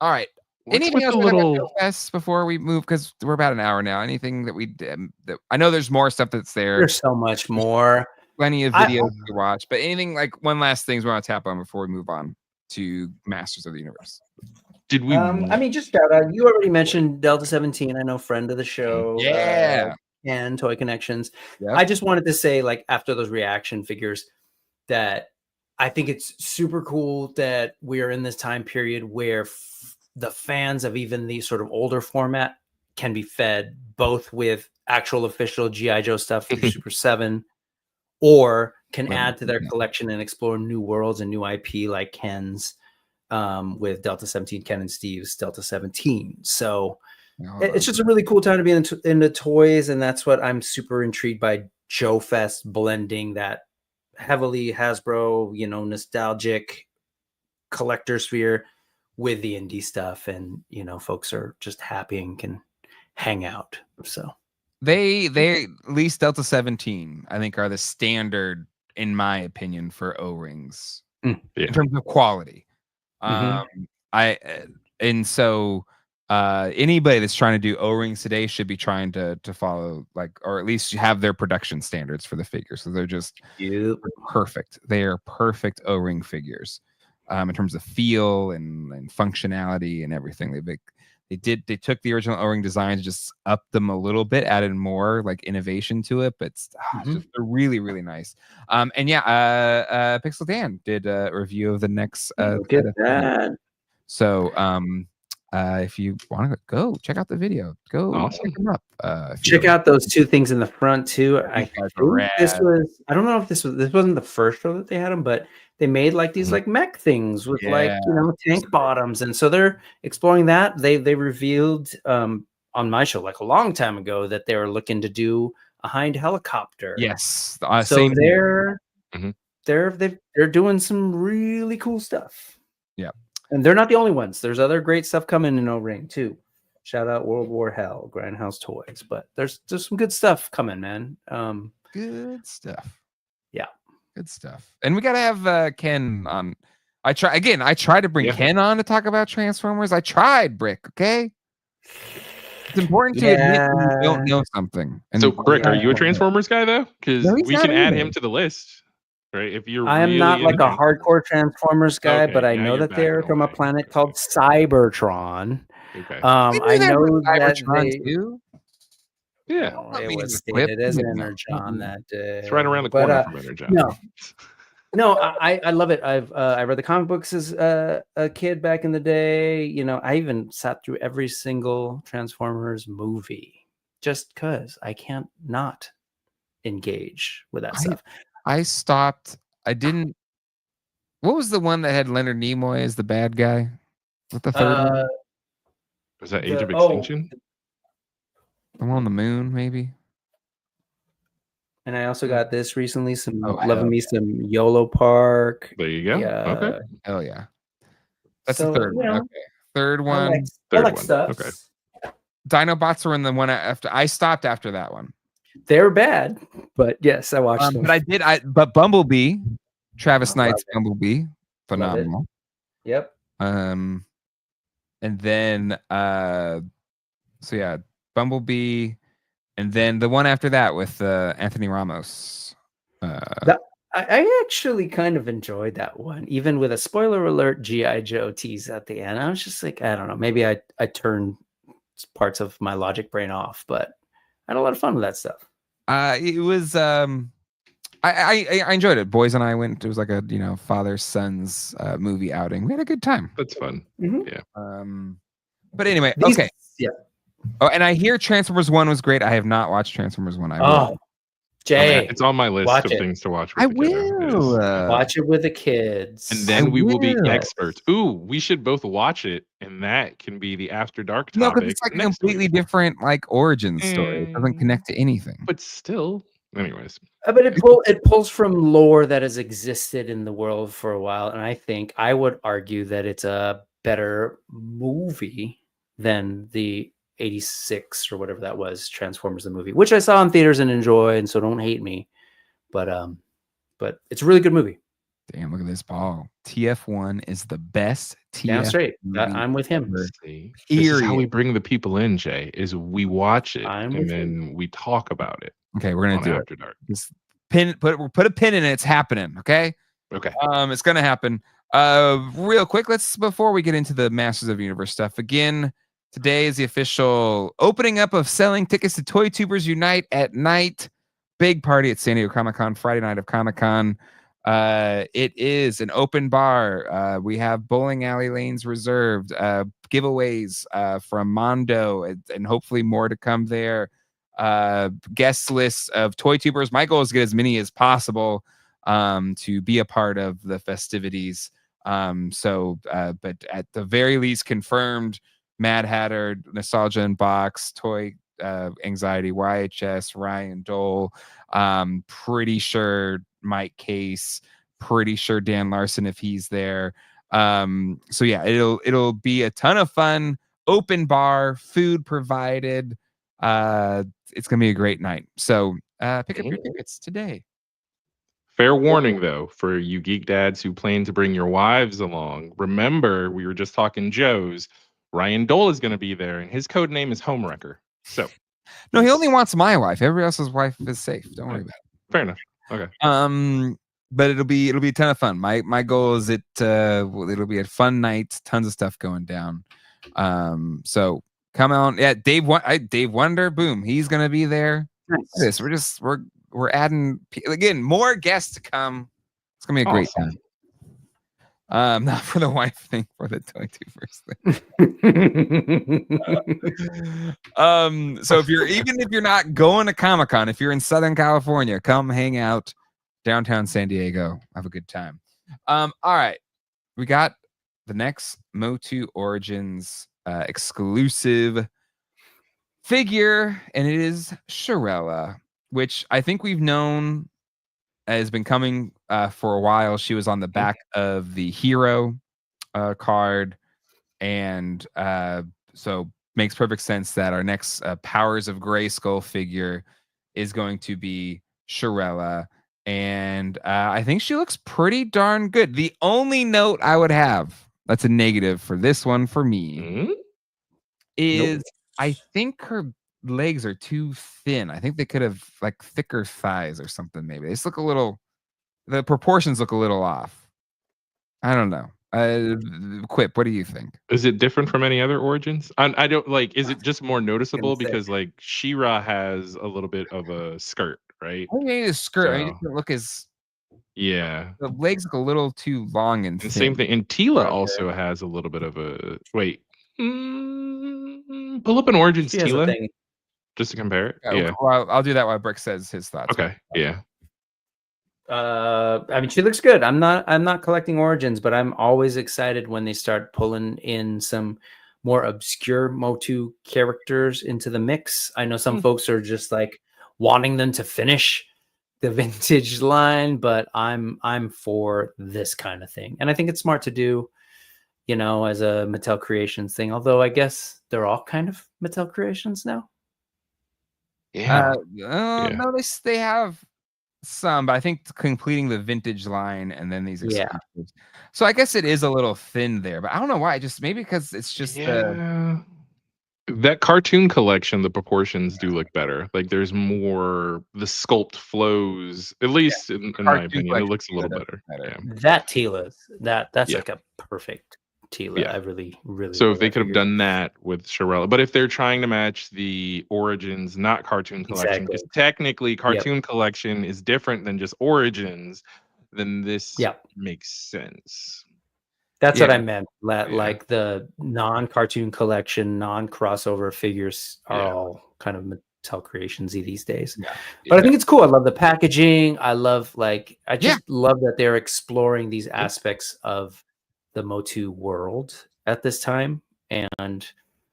A: right. Anything else Joefest before we move? Because we're about an hour now. Anything that we did? I know there's more stuff that's there.
C: There's so much more.
A: Plenty of videos to watch. But anything like one last things we want to tap on before we move on to Masters of the Universe?
B: Did we?
C: I mean, just shout out. You already mentioned Delta 17. I know, friend of the show.
A: Yeah.
C: And Toy Connections.
A: Yep.
C: I just wanted to say, like, after those reaction figures, that I think it's super cool that we are in this time period where the fans of even these sort of older format can be fed both with actual official G.I. Joe stuff through Super 7, or can add to their collection and explore new worlds and new IP like Ken's with Delta 17, Ken and Steve's Delta 17. So it's just a really cool time to be into toys, and that's what I'm super intrigued by. Joefest blending that heavily Hasbro, nostalgic collector sphere with the indie stuff, and folks are just happy and can hang out. So
A: they at least Delta 17 I think are the standard, in my opinion, for O-rings in terms of quality. Anybody that's trying to do O-rings today should be trying to follow, like, or at least have their production standards for the figures. So they're just perfect. They are perfect O-ring figures. in terms of feel and functionality and everything. They took the original O-ring designs, just upped them a little bit, added more like innovation to it, but it's just really, really nice. And yeah, Pixel Dan did a review of the next
C: Look at that.
A: So if you want to go check out the video, go check them up.
C: Check out those two things in the front too. I think this was, I don't know if this wasn't the first show that they had them, but they made like these like mech things with like, you know, tank bottoms. And so they're exploring that. They revealed on my show like a long time ago that they were looking to do a Hind helicopter.
A: Yes.
C: So they're doing some really cool stuff.
A: Yeah.
C: And they're not the only ones. There's other great stuff coming in O-ring too. Shout out World War Hell, Grindhouse Toys. But there's some good stuff coming, man.
A: Good stuff.
C: Yeah.
A: Good stuff. And we gotta have Ken on. I tried to bring Ken on to talk about Transformers. I tried, Brick, okay? It's important to admit when you don't know something.
B: And so, Brick, are you a Transformers guy though? Because we can add him to the list. Right? If you're
C: I am not like a hardcore Transformers guy, but I know that they're from a planet called Cybertron.
B: Okay.
C: I know that
A: too.
B: Yeah.
C: It was stated as Energon that day.
B: It's right around the corner from Energon.
C: No, I love it. I read the comic books as a kid back in the day. You know, I even sat through every single Transformers movie just because I can't not engage with that stuff.
A: I stopped. I didn't. What was the one that had Leonard Nimoy as the bad guy? What the third one?
B: Was that Age of Extinction?
A: The one on the moon, maybe.
C: And I also got this recently. Some loving me some YOLO Park.
B: There you go.
C: Yeah.
B: Okay.
A: Hell yeah. That's the third one. Okay. Third one.
C: I like stuff.
B: Okay.
A: Dinobots were in the one after. I stopped after that one.
C: They were bad, but yes, I watched them.
A: But Bumblebee, Travis Knight's Bumblebee, phenomenal.
C: Yep.
A: And then so yeah, Bumblebee, and then the one after that with Anthony Ramos.
C: I actually kind of enjoyed that one, even with a spoiler alert G.I. Joe tease at the end. I was just like, I don't know, maybe I turned parts of my logic brain off, but I had a lot of fun with that stuff.
A: It was I enjoyed it. Boys and I went. It was like a father sons movie outing. We had a good time.
B: That's fun.
C: Mm-hmm.
B: Yeah.
A: But anyway, okay.
C: Yeah.
A: Oh, and I hear Transformers 1 was great. I have not watched Transformers 1.
C: Jay,
B: it's on my list of things to watch.
A: I will
C: watch it with the kids,
B: and then we will be experts. Ooh, we should both watch it, and that can be the After Dark topic.
A: No, because it's like a completely different origin story. It doesn't connect to anything.
B: But still, anyways.
C: But it pulls from lore that has existed in the world for a while, and I would argue that it's a better movie than the 86 or whatever that was, Transformers the movie, which I saw in theaters and enjoyed, and so don't hate me, but it's a really good movie.
A: Damn, look at this, Paul. TF1 is the best TF.
C: Damn straight. I'm with him.
B: This is how we bring the people in, Jay, is we watch it and then we talk about it.
A: Okay, we're gonna do
B: After Dark.
A: Just put a pin in it. It's happening. Okay. It's gonna happen. Real quick, before we get into the Masters of the Universe stuff again. Today is the official opening up of selling tickets to Toy Tubers Unite at night. Big party at San Diego Comic-Con, Friday night of Comic-Con. It is an open bar. We have bowling alley lanes reserved, giveaways from Mondo, and hopefully more to come there. Guest lists of Toy Tubers. My goal is to get as many as possible to be a part of the festivities. But at the very least, confirmed Mad Hatter, Nostalgia in Box, Toy Anxiety, YHS, Ryan Dole, pretty sure Mike Case, pretty sure Dan Larson if he's there. So yeah, it'll be a ton of fun. Open bar, food provided. It's gonna be a great night. So pick up your tickets today.
B: Fair warning, though, for you geek dads who plan to bring your wives along. Remember, we were just talking Joe's. Ryan Dole is going to be there, and his code name is Homewrecker. So,
A: no, he only wants my wife. Everybody else's wife is safe. Don't worry about it.
B: Fair enough. Okay.
A: but it'll be a ton of fun. My goal is it'll be a fun night, tons of stuff going down. So come on, yeah, Dave Wonder, boom, he's gonna be there.
C: Nice.
A: We're adding again more guests to come. It's gonna be a great time. Not for the wife thing, for the 21st thing. So if you're not going to Comic-Con, if you're in Southern California, come hang out downtown San Diego. Have a good time. All right. We got the next MOTU Origins exclusive figure, and it is Shirella, which I think we've known has been coming for a while. She was on the back of the Hero card, and so makes perfect sense that our next Powers of Grayskull figure is going to be Shirella, and I think she looks pretty darn good. The only note I would have that's a negative for this one for me is I think her legs are too thin. I think they could have like thicker thighs or something. Maybe they just look the proportions look a little off. I don't know. Quip, what do you think?
B: Is it different from any other Origins? I don't like. Is it just more noticeable because like She-Ra has a little bit of a skirt, right?
A: I mean, the skirt. I mean, it doesn't look as the legs look a little too long and thin.
B: Same thing. And Tila also has a little bit of a wait. Pull up an Origins Tila just to compare it. Yeah.
A: Well, I'll do that while Brick says his thoughts.
B: Okay. Yeah.
C: I mean, she looks good. I'm not collecting Origins, but I'm always excited when they start pulling in some more obscure MOTU characters into the mix. I know some folks are just like wanting them to finish the vintage line, but I'm for this kind of thing. And I think it's smart to do, you know, as a Mattel Creations thing, although I guess they're all kind of Mattel Creations now.
A: No, they have some, but I think completing the vintage line and then these exclusives. Yeah. So I guess it is a little thin there, but I don't know why. Just maybe because it's just
B: that cartoon collection, the proportions do look better. Like there's more, the sculpt flows, at least in my opinion, it looks a little better. Yeah.
C: That Tila's that's like a perfect Tila. Yeah. I really
B: so if they could have done that with Shirella, but if they're trying to match the Origins, not cartoon collection, because technically cartoon collection is different than just Origins, then this makes sense.
C: That's what I meant. Like the non-cartoon collection, non-crossover figures are all kind of Mattel Creations-y these days. But I think it's cool. I love the packaging. I love love that they're exploring these aspects of the MOTU world at this time. And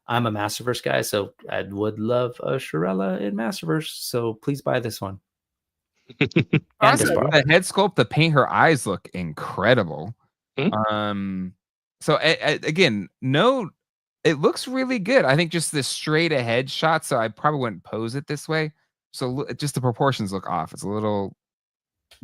C: I'm a Masterverse guy, so I would love a Shirella in Masterverse. So please buy this one.
A: Honestly, the head sculpt, the paint, her eyes look incredible. So again, it looks really good. I think just this straight ahead shot, so I probably wouldn't pose it this way. So just the proportions look off. It's a little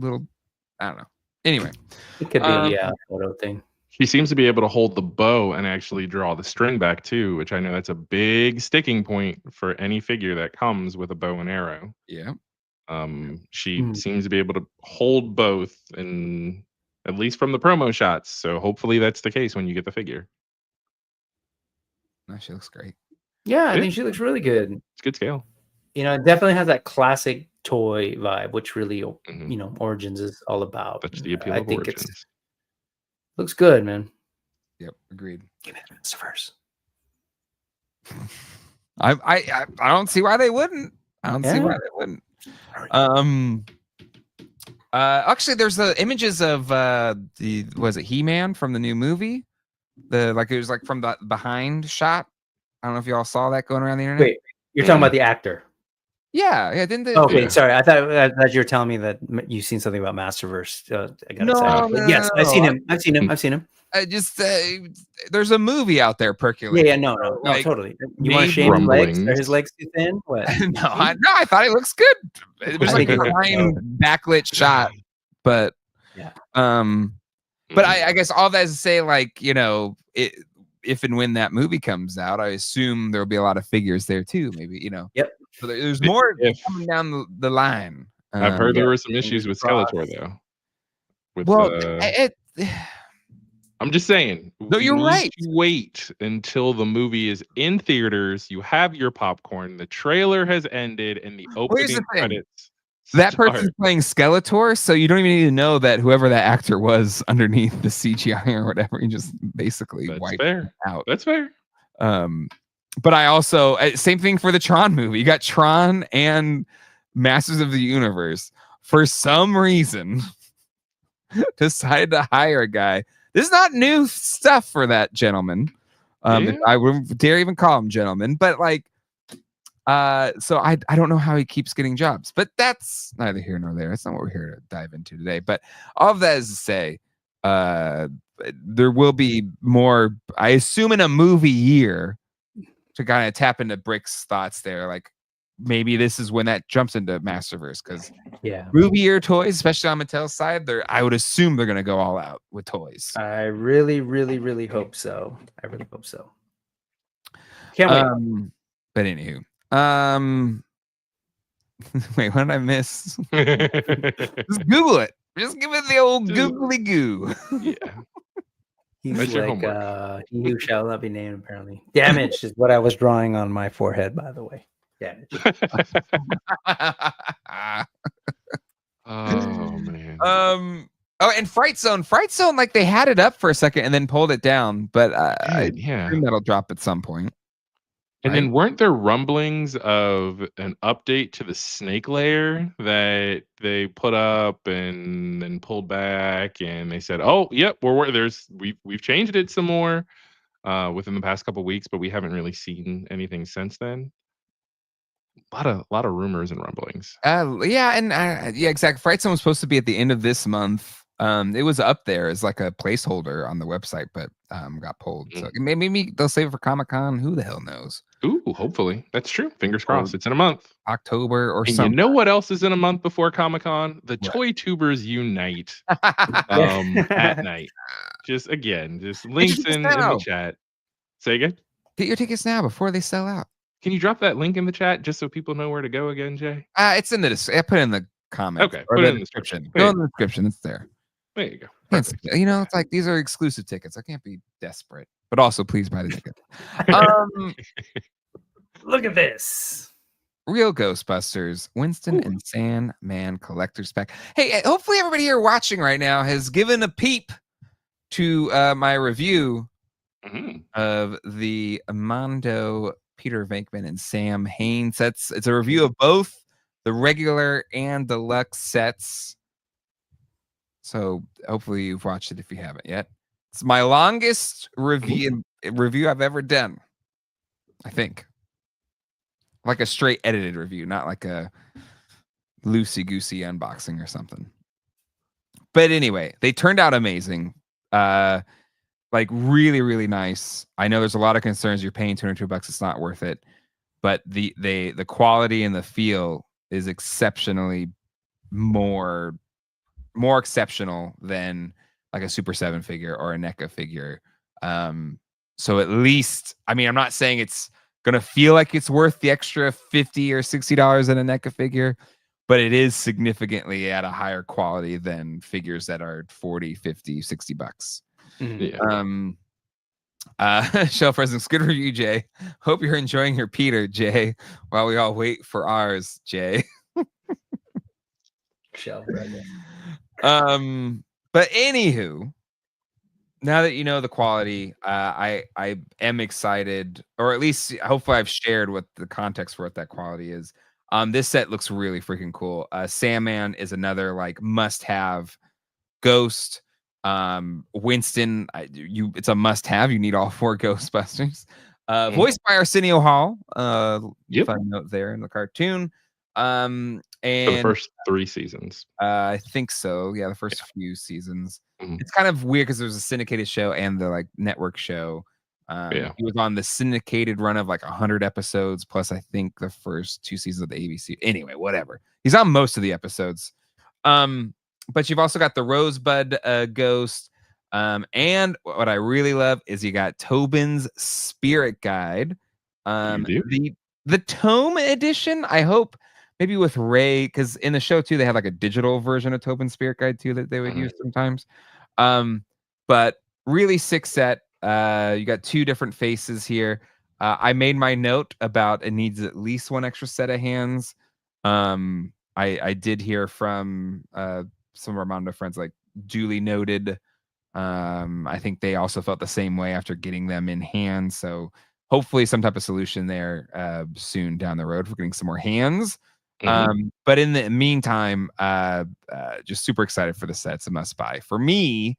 A: I don't know. Anyway,
C: it could be a photo thing.
B: She seems to be able to hold the bow and actually draw the string back too, which I know that's a big sticking point for any figure that comes with a bow and arrow.
A: Yeah.
B: She seems to be able to hold both, and at least from the promo shots. So hopefully that's the case when you get the figure.
A: No, she looks great.
C: Yeah, I think she looks really good.
B: It's good scale.
C: You know, it definitely has that classic toy vibe, which really, you know, Origins is all about.
B: That's the appeal of Origins.
C: Looks good, man.
A: Yep, agreed.
C: Give me the Masterverse.
A: I don't see why they wouldn't. I don't see why they wouldn't. Actually, there's the images of was it He-Man from the new movie? It was like from the behind shot. I don't know if y'all saw that going around the internet.
C: Wait, you're talking about the actor?
A: Yeah. Didn't they?
C: Okay, sorry. I thought you were telling me that you've seen something about Masterverse. I gotta say, yes, I've seen him. I've seen him.
A: Just there's a movie out there percolating.
C: Yeah, no, totally. You want to shave his legs? Are his legs too thin? What?
A: I thought he looks good. It was like a fine backlit shot, but but I guess all that is to say, like, you know, if and when that movie comes out, I assume there will be a lot of figures there too. Maybe, you know.
C: Yep.
A: So there's more coming down the line.
B: I've heard there were some issues with Skeletor though. with
A: Well,
B: I'm just saying,
A: no,
B: you
A: you're
B: need
A: right.
B: to wait until the movie is in theaters. You have your popcorn. The trailer has ended, and the
A: Well, here's the
B: opening
A: thing.
B: credits
A: That
B: start.
A: person's playing Skeletor, so you don't even need to know that whoever that actor was underneath the CGI or whatever. You just basically
B: That's
A: wipe
B: fair.
A: it out.
B: That's fair.
A: But I also same thing for the Tron movie. You got Tron and Masters of the Universe. For some reason, decided to hire a guy. This is not new stuff for that gentleman.
B: Yeah.
A: I wouldn't dare even call him gentleman, but like, so I don't know how he keeps getting jobs, but that's neither here nor there. That's not what we're here to dive into today. But all of that is to say, there will be more, I assume, in a movie year to kind of tap into Brick's thoughts there. Like maybe this is when that jumps into Masterverse, because movie year toys, especially on Mattel's side, I would assume they're going to go all out with toys.
C: I really, really, really hope so. I really hope so. Can't wait.
A: But anywho, wait, what did I miss? Just Google it. Just give it the old googly goo.
B: Yeah.
C: He's
B: That's your
C: like
B: homework.
C: he who shall not be named, apparently. Damage is what I was drawing on my forehead, by the way. Damage.
B: Oh man.
A: Oh, and Fright Zone, like they had it up for a second and then pulled it down, but I assume that'll drop at some point.
B: And then weren't there rumblings of an update to the snake layer that they put up and then pulled back, and they said, "Oh, yep, we've changed it some more within the past couple weeks, but we haven't really seen anything since then." A lot of rumors and rumblings.
A: Yeah, exactly. Fright Zone was supposed to be at the end of this month. It was up there as like a placeholder on the website, but got pulled. So maybe they'll save it for Comic-Con. Who the hell knows?
B: Ooh, hopefully. That's true. Fingers crossed. It's in a month.
A: October or
B: and
A: something.
B: You know what else is in a month before Comic-Con? The Toy Tubers Unite at night. Just links in the chat. Say again?
A: Get your tickets now before they sell out.
B: Can you drop that link in the chat just so people know where to go again, Jay?
A: It's in the I put it in the comments.
B: Okay,
A: put it in the description. Go in the description. It's there.
B: There you go.
A: It's like these are exclusive tickets. I can't be desperate, but also please buy the ticket.
C: Look at this.
A: Real Ghostbusters, Winston and Sandman collector's pack. Hey, hopefully everybody here watching right now has given a peep to my review of the Mondo Peter Venkman and Sam Hain sets. It's a review of both the regular and deluxe sets. So hopefully you've watched it if you haven't yet. It's my longest review I've ever done, I think. Like a straight edited review, not like a loosey-goosey unboxing or something. But anyway, they turned out amazing. Like really, really nice. I know there's a lot of concerns. You're paying $202. It's not worth it. But the quality and the feel is exceptionally more exceptional than like a Super 7 figure or a NECA figure. So at least, I mean, I'm not saying it's gonna feel like it's worth the extra $50 or $60 in a NECA figure, but it is significantly at a higher quality than figures that are $40, $50, $60. Shelf Presence, good review, Jay. Hope you're enjoying your Peter, Jay, while we all wait for ours, Jay.
C: Shelf
A: But anywho, now that you know the quality, I am excited, or at least hopefully I've shared what the context for what that quality is. This set looks really freaking cool. Sandman is another like must-have. Ghost, Winston, it's a must-have. You need all 4 Ghostbusters. Voiced by Arsenio Hall. Fun note there in the cartoon. And
B: for the first 3 seasons.
A: I think so. Yeah, the first few seasons. It's kind of weird because there's a syndicated show and the like network show. He was on the syndicated run of like 100 episodes, plus I think the first 2 seasons of the ABC. Anyway, whatever. He's on most of the episodes. But you've also got the Rosebud Ghost. And what I really love is you got Tobin's Spirit Guide. The Tome edition. I hope maybe with Ray, because in the show too, they had like a digital version of Tobin's Spirit Guide too that they would use sometimes. But really sick set. You got 2 different faces here. I made my note about it needs at least 1 extra set of hands. I did hear from some of our Mondo friends, like duly noted. I think they also felt the same way after getting them in hand. So hopefully some type of solution there soon down the road for getting some more hands. But in the meantime, just super excited for the set. It's a must buy for me.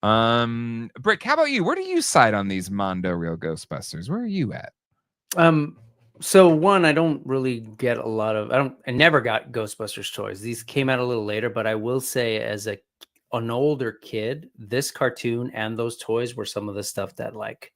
A: Brick, how about you? Where do you side on these Mondo Real Ghostbusters? Where are you at?
C: So one, I don't really get a lot of. I never got Ghostbusters toys. These came out a little later, but I will say, as an older kid, this cartoon and those toys were some of the stuff that like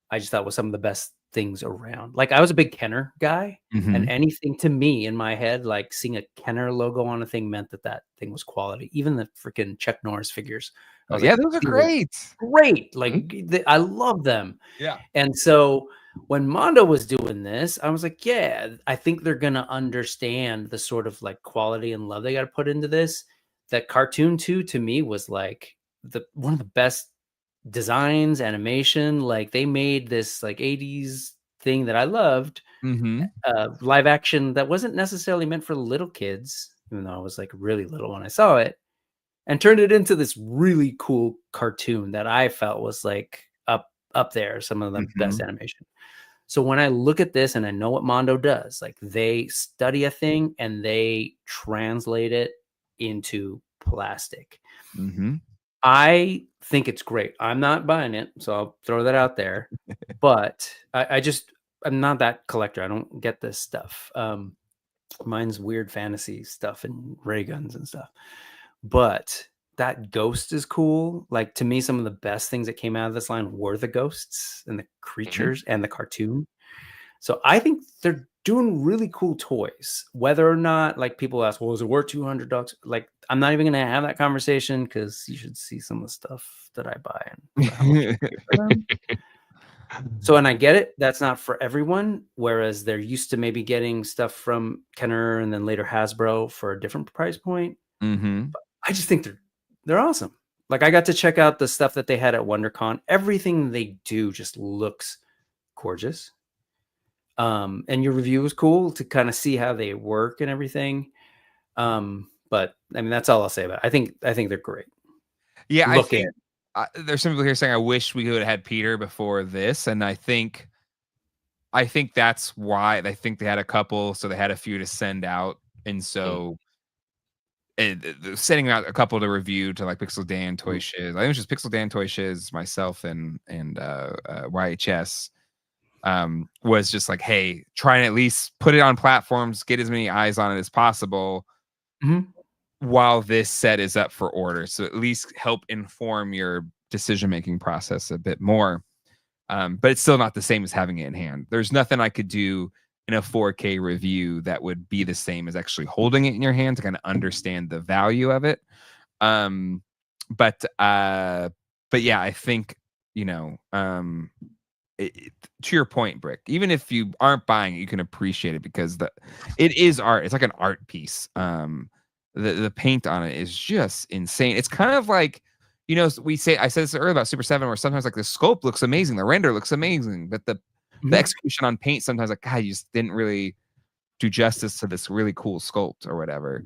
C: I just thought was some of the best things around. Like I was a big Kenner guy, and anything to me in my head, like seeing a Kenner logo on a thing meant that thing was quality. Even the freaking Chuck Norris figures.
A: Oh, yeah, those are great.
C: Great. Like I love them.
A: Yeah.
C: And so when Mondo was doing this, I was like, yeah, I think they're going to understand the sort of like quality and love they got to put into this. That cartoon too, to me, was like one of the best designs, animation. Like they made this like 80s thing that I loved, live action that wasn't necessarily meant for little kids, even though I was like really little when I saw it, and turned it into this really cool cartoon that I felt was like up there, some of the best animation. So when I look at this and I know what Mondo does, like they study a thing and they translate it into plastic. I think it's great. I'm not buying it, so I'll throw that out there. But I'm not that collector. I don't get this stuff. Mine's weird fantasy stuff and ray guns and stuff. But that ghost is cool. Like to me, some of the best things that came out of this line were the ghosts and the creatures and the cartoon. So I think they're doing really cool toys. Whether or not, like people ask, well, is it worth $200? Like I'm not even going to have that conversation because you should see some of the stuff that I buy and how much I pay for them. So, and I get it. That's not for everyone. Whereas they're used to maybe getting stuff from Kenner and then later Hasbro for a different price point. But I just think they're awesome. Like I got to check out the stuff that they had at WonderCon. Everything they do just looks gorgeous. And your review was cool to kind of see how they work and everything. But I mean, that's all I'll say about it. I think they're great.
A: Yeah, I think there's some people here saying I wish we would have had Peter before this, and I think that's why. I think they had a couple, so they had a few to send out, and so sending out a couple to review to like Pixel Dan, Toy Shiz. I think it was just Pixel Dan, Toy Shiz, myself, and YHS. Was just like, hey, try and at least put it on platforms, get as many eyes on it as possible while this set is up for order. So at least help inform your decision-making process a bit more. But it's still not the same as having it in hand. There's nothing I could do in a 4K review that would be the same as actually holding it in your hand to kind of understand the value of it. But yeah, I think, to your point, Brick, even if you aren't buying it, you can appreciate it because it is art. It's like an art piece. The paint on it is just insane. It's kind of like, I said this earlier about Super 7, where sometimes like the sculpt looks amazing, the render looks amazing, but the execution on paint sometimes like, God, you just didn't really do justice to this really cool sculpt or whatever.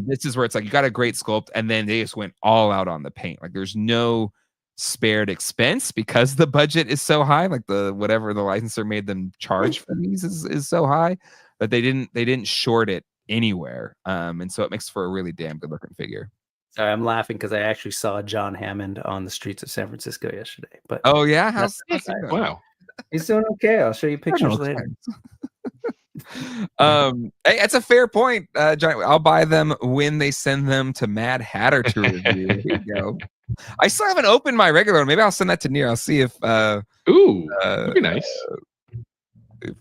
A: This is where it's like you got a great sculpt and then they just went all out on the paint. Like there's no spared expense because the budget is so high, like whatever the licensor made them charge for these is so high that they didn't short it anywhere. And so it makes for a really damn good looking figure.
C: Sorry, I'm laughing because I actually saw John Hammond on the streets of San Francisco yesterday. But
A: oh yeah,
B: wow,
C: he's doing okay. I'll show you pictures later.
A: Hey, that's a fair point, John. I'll buy them when they send them to Mad Hatter to review. There you go. I still haven't opened my regular one. Maybe I'll send that to Near. I'll see if that'd
B: be nice.
A: If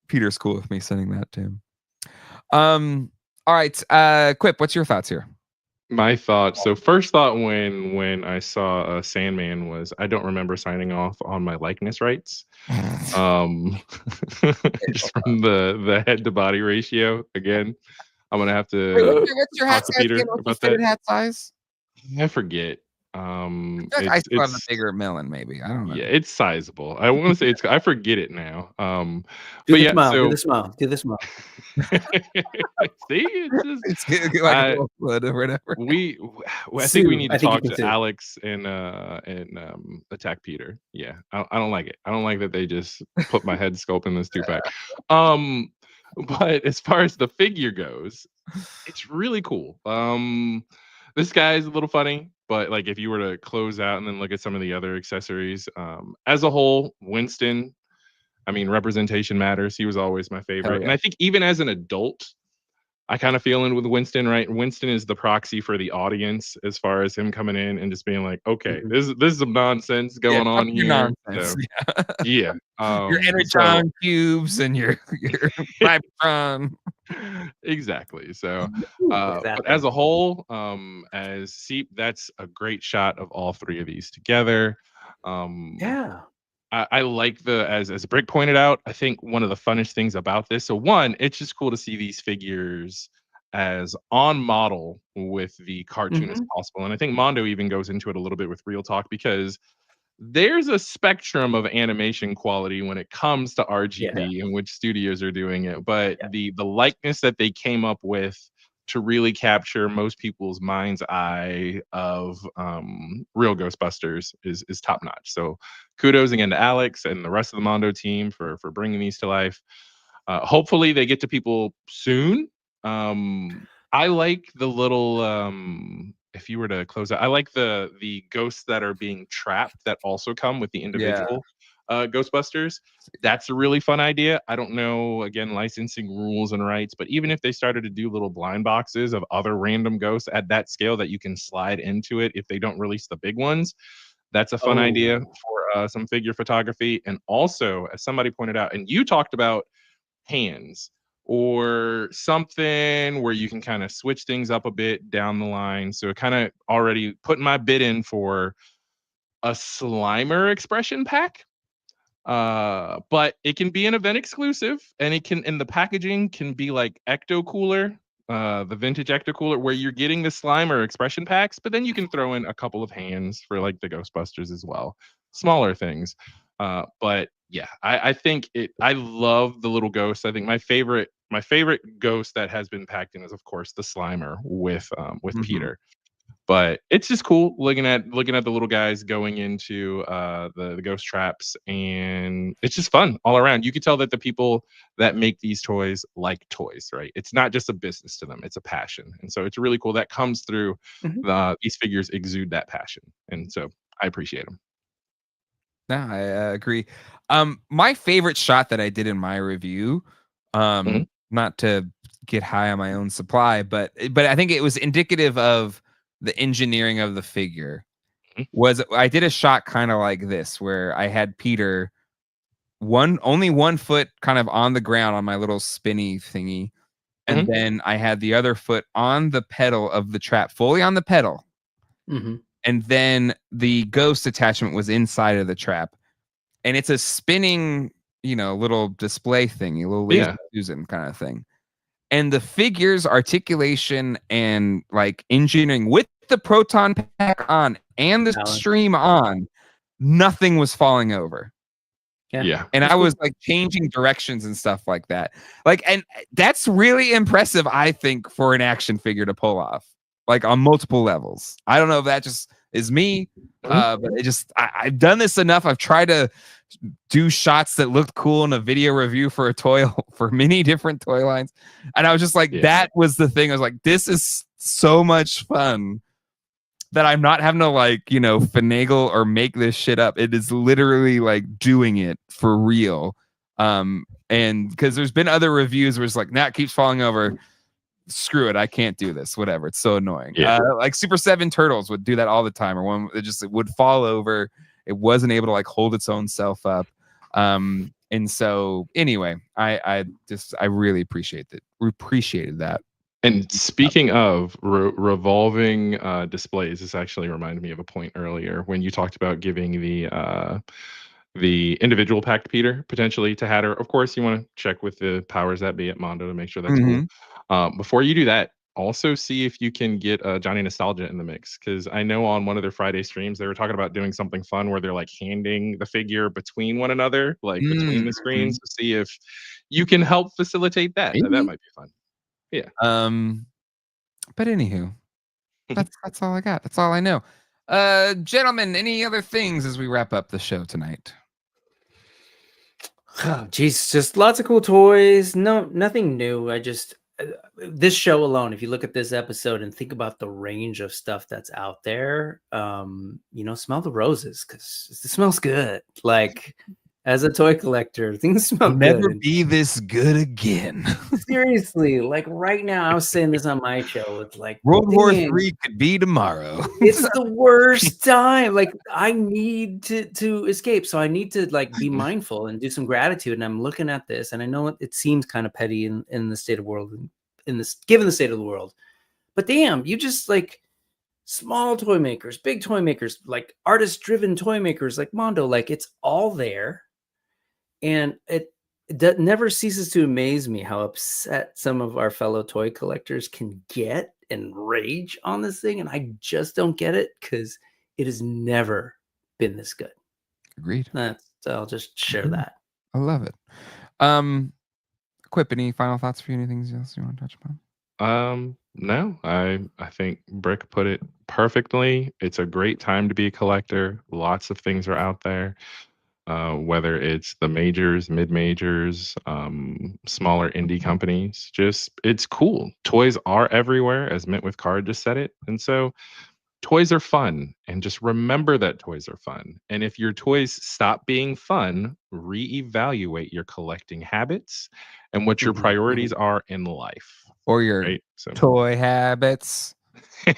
A: Peter's cool with me sending that to him. All right, Quip, what's your thoughts here?
B: My thought. So first thought when I saw Sandman was I don't remember signing off on my likeness rights. Um, just from the head to body ratio. Again, I'm gonna have
A: Wait,
B: to
A: what's your
B: talk
A: hat
B: to
A: size again?
B: Peter
A: What's your
B: about that.
A: fitted hat size?
B: I forget.
A: I feel like I
B: It's
A: still have a
B: it's
A: bigger melon, maybe. I don't know.
B: yeah, it's sizable. I want to say it's. I forget it now.
C: Do
B: But
C: the
B: yeah.
C: smile. Do
B: So
C: the smile. Do the smile.
B: see, it's just
A: It's like a
B: I
A: little flood or whatever.
B: I think we
C: Sue.
B: need
C: I
B: to
C: think you
B: talk
C: can
B: to
C: sue.
B: Alex and attack Peter. Yeah, I don't like it. I don't like that they just put my head sculpt in this 2-pack. Um, but as far as the figure goes, it's really cool. This guy's a little funny, but like if you were to close out and then look at some of the other accessories, as a whole, Winston. I mean, representation matters. He was always my
A: Hell
B: favorite,
A: yeah.
B: and I think even as an adult, I kind of feel in with Winston, right? Winston is the proxy for the audience as far as him coming in and just being like, okay,
C: Mhm.
B: this is some nonsense
A: Yeah,
B: going
A: fuck
B: on
A: your
B: here.
A: nonsense.
B: So
A: Yeah.
B: yeah.
A: Your
B: So
A: energon cubes and your Cybertron.
B: exactly. So
C: Ooh, look at that
B: but as
C: thing.
B: a whole, as see, that's a great shot of all three of these together. Um
C: Yeah.
B: I like the as Brick pointed out, I think one of the funnest things about this. So one, it's just cool to see these figures as on model with the cartoon as
C: Mhm.
B: possible. And I think Mondo even goes into it a little bit with Real Talk because there's a spectrum of animation quality when it comes to
C: Yeah.
B: RGB and which studios are doing it. But
C: Yeah.
B: the likeness that they came up with to really capture most people's mind's eye of real Ghostbusters is top notch. So kudos again to Alex and the rest of the Mondo team for bringing these to life. Hopefully they get to people soon. I like the little if you were to close out, I like the ghosts that are being trapped that also come with the
A: Yeah.
B: individual Ghostbusters. That's a really fun idea. I don't know again licensing rules and rights, but even if they started to do little blind boxes of other random ghosts at that scale that you can slide into it if they don't release the big ones, that's a fun idea
C: Oh.
B: for some figure photography. And also, as somebody pointed out, and you talked about hands or something where you can kind of switch things up a bit down the line. So kind of already putting my bid in for a Slimer expression pack. But it can be an event exclusive and it can and the packaging can be like Ecto Cooler, the vintage Ecto Cooler, where you're getting the Slimer expression packs, but then you can throw in a couple of hands for like the Ghostbusters as well. Smaller things. But yeah, I think I love the little ghost. I think my favorite ghost that has been packed in is of course the Slimer with
A: Mhm.
B: Peter. But it's just cool looking at the little guys going into the ghost traps, and it's just fun all around. You could tell that the people that make these toys like toys, right? It's not just a business to them; it's a passion, and so it's really cool that comes through.
C: Mhm.
B: These figures exude that passion, and so I appreciate them.
A: No, I agree. My favorite shot that I did in my review,
B: Mhm,
A: not to get high on my own supply, but I think it was indicative of the engineering of the figure.
B: mhm,
A: Was I did a shot kind of like this, where I had Peter only 1 foot kind of on the ground on my little spinny thingy, and
B: mhm.
A: then I had the other foot on the pedal of the trap, fully on the pedal,
C: Mhm.
A: and then the ghost attachment was inside of the trap. And it's a spinning, little display thing, a little laser
B: Yeah,
A: Susan kind of thing. And the figures, articulation, and like engineering with the proton pack on and the
C: Balance.
A: stream on, nothing was falling over.
C: Yeah.
B: yeah,
A: And
C: That's
A: I was
C: cool.
A: like changing directions and stuff like that. And that's really impressive, I think, for an action figure to pull off, like on multiple levels. I don't know if that just is me,
B: mhm,
A: but I've done this enough. I've tried to do shots that looked cool in a video review for a toy for many different toy lines. And I was just like,
B: yeah,
A: that was the thing. I was like, this is so much fun that I'm not having to finagle or make this shit up. It is literally like doing it for real. And because there's been other reviews where it's like, nah, it keeps falling over. Screw it, I can't do this. Whatever, it's so annoying.
B: yeah.
A: Like Super 7 Turtles would do that all the time, or one it would fall over. It wasn't able to like hold its own self up. And so anyway, I really appreciated that.
B: And speaking of revolving displays, this actually reminded me of a point earlier when you talked about giving the individual packed Peter potentially to Hatter. Of course, you want to check with the powers that be at Mondo to make sure that's cool. Before you do that, also see if you can get Johnny Nostalgia in the mix, because I know on one of their Friday streams they were talking about doing something fun where they're like handing the figure between one another, like between the screens, to see if you can help facilitate that. That
A: Maybe.
B: might be fun. Yeah.
A: But anywho, that's all I got. That's all I know. Gentlemen, any other things as we wrap up the show tonight?
C: Oh, geez, just lots of cool toys. No, nothing new. I just this show alone, if you look at this episode and think about the range of stuff that's out there, smell the roses because it smells good. Like, as a toy collector, things smell
A: Never
C: good.
A: be this good again.
C: Seriously, like right now, I was saying this on my show. It's like
A: World War III could be tomorrow.
C: It's the worst time. Like, I need to escape, so I need to like be mindful and do some gratitude. And I'm looking at this, and I know it seems kind of petty in the state of world, given the state of the world. But damn, you just like small toy makers, big toy makers, like artist-driven toy makers, like Mondo. Like, it's all there, and that never ceases to amaze me how upset some of our fellow toy collectors can get and rage on this thing, and I just don't get it because it has never been this good.
A: Agreed.
C: I'll just share that.
A: I love it. Quip, any final thoughts for you? Anything else you want to touch upon?
B: No, I think Brick put it perfectly. It's a great time to be a collector. Lots of things are out there. Whether it's the majors, mid-majors, smaller indie companies, it's cool. Toys are everywhere, as Mint with Card just said it. And so toys are fun, and just remember that toys are fun. And if your toys stop being fun, reevaluate your collecting habits and what your priorities are in life.
A: Or your toy habits. No,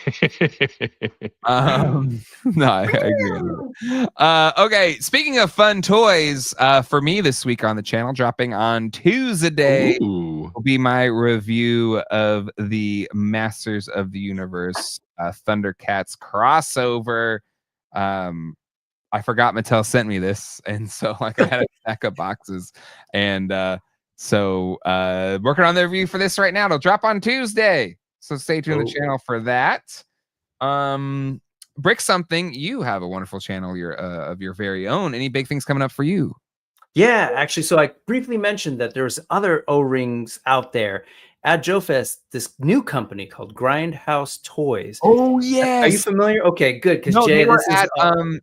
A: I agree. Okay, speaking of fun toys, for me this week on the channel, dropping on Tuesday, will be my review of the Masters of the Universe Thundercats crossover. I forgot Mattel sent me this, and so like I had a stack of boxes, and so working on the review for this right now. It'll drop on Tuesday. So stay tuned to the channel for that. Brick something, you have a wonderful channel of your very own. Any big things coming up for you?
C: Yeah, actually, so I briefly mentioned that there's other O-rings out there. At Joefest, this new company called Grindhouse Toys.
A: Oh, yes.
C: Are you familiar? Okay, good. Because
A: no,
C: Jay,
A: they were at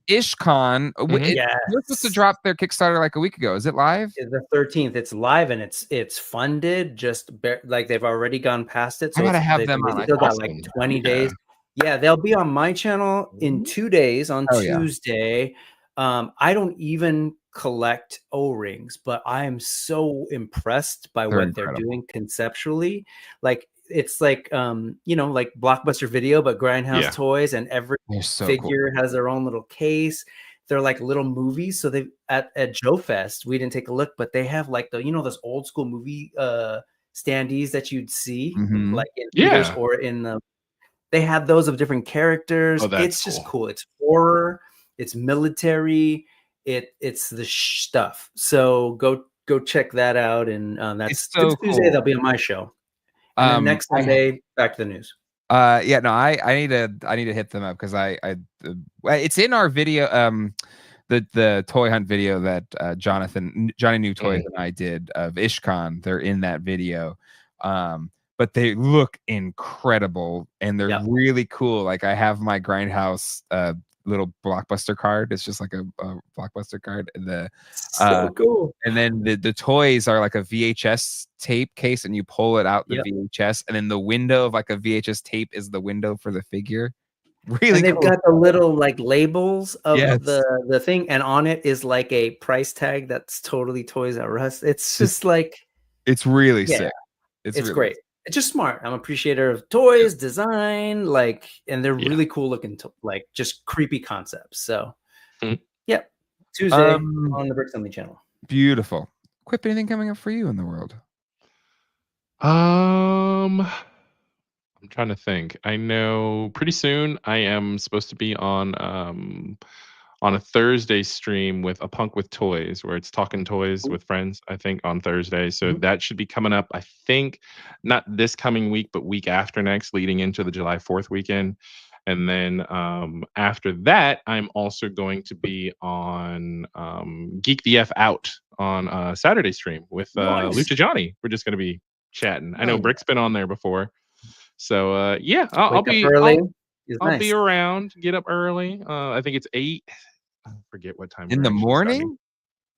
A: IshCon.
C: Yes.
A: They're supposed to drop their Kickstarter like a week ago. Is it live?
C: The 13th. It's live and it's funded. Like they've already gone past it. So
A: I gotta have them on.
C: Still got like 20 days. Yeah, they'll be on my channel in 2 days on Tuesday. I don't even collect O-rings, but I am so impressed by what they're doing conceptually. Like it's like like Blockbuster Video, but Grindhouse Toys, and every figure has their own little case. They're like little movies. So they at Joefest, we didn't take a look, but they have like those old school movie standees that you'd see like in theaters or in the. They had those of different characters. It's just cool. It's horror. It's military. It's the stuff. So go check that out. And that's
A: so
C: Tuesday.
A: Cool.
C: They'll be on my show. And then next Sunday, back to the news.
A: I need to hit them up because it's in our video. The toy hunt video that Johnny New Toys and I did of IshCon. They're in that video. But they look incredible and they're really cool. Like I have my Grindhouse little Blockbuster card. It's just like a Blockbuster card. And
C: so cool.
A: And then the toys are like a VHS tape case, and you pull it out the VHS, and then the window of like a VHS tape is the window for the figure. Really,
C: and they've
A: cool.
C: got the little like labels of the thing, and on it is like a price tag that's totally Toys R Us. It's just
A: it's really sick.
C: It's really great. It's just smart. I'm an appreciator of toys, design, and they're really cool looking, like just creepy concepts. So, Tuesday on the Brick Assembly channel.
A: Beautiful. Quip, anything coming up for you in the world?
B: I'm trying to think. I know pretty soon I am supposed to be on a Thursday stream with A Punk with Toys, where it's talking toys with friends, I think, on Thursday. So
C: Mhm.
B: that should be coming up, I think, not this coming week, but week after next, leading into the July 4th weekend. And then after that, I'm also going to be on Geek the F Out on a Saturday stream with
C: Nice.
B: Lucha Johnny. We're just going to be chatting. I know
A: Nice.
B: Brick's been on there before. So yeah, I'll
C: Wake up
B: be
C: early is
B: I'll be
C: nice.
B: around. Get up early. I think it's 8. I forget what time
A: In
B: we're
A: the
B: actually starting.
A: morning?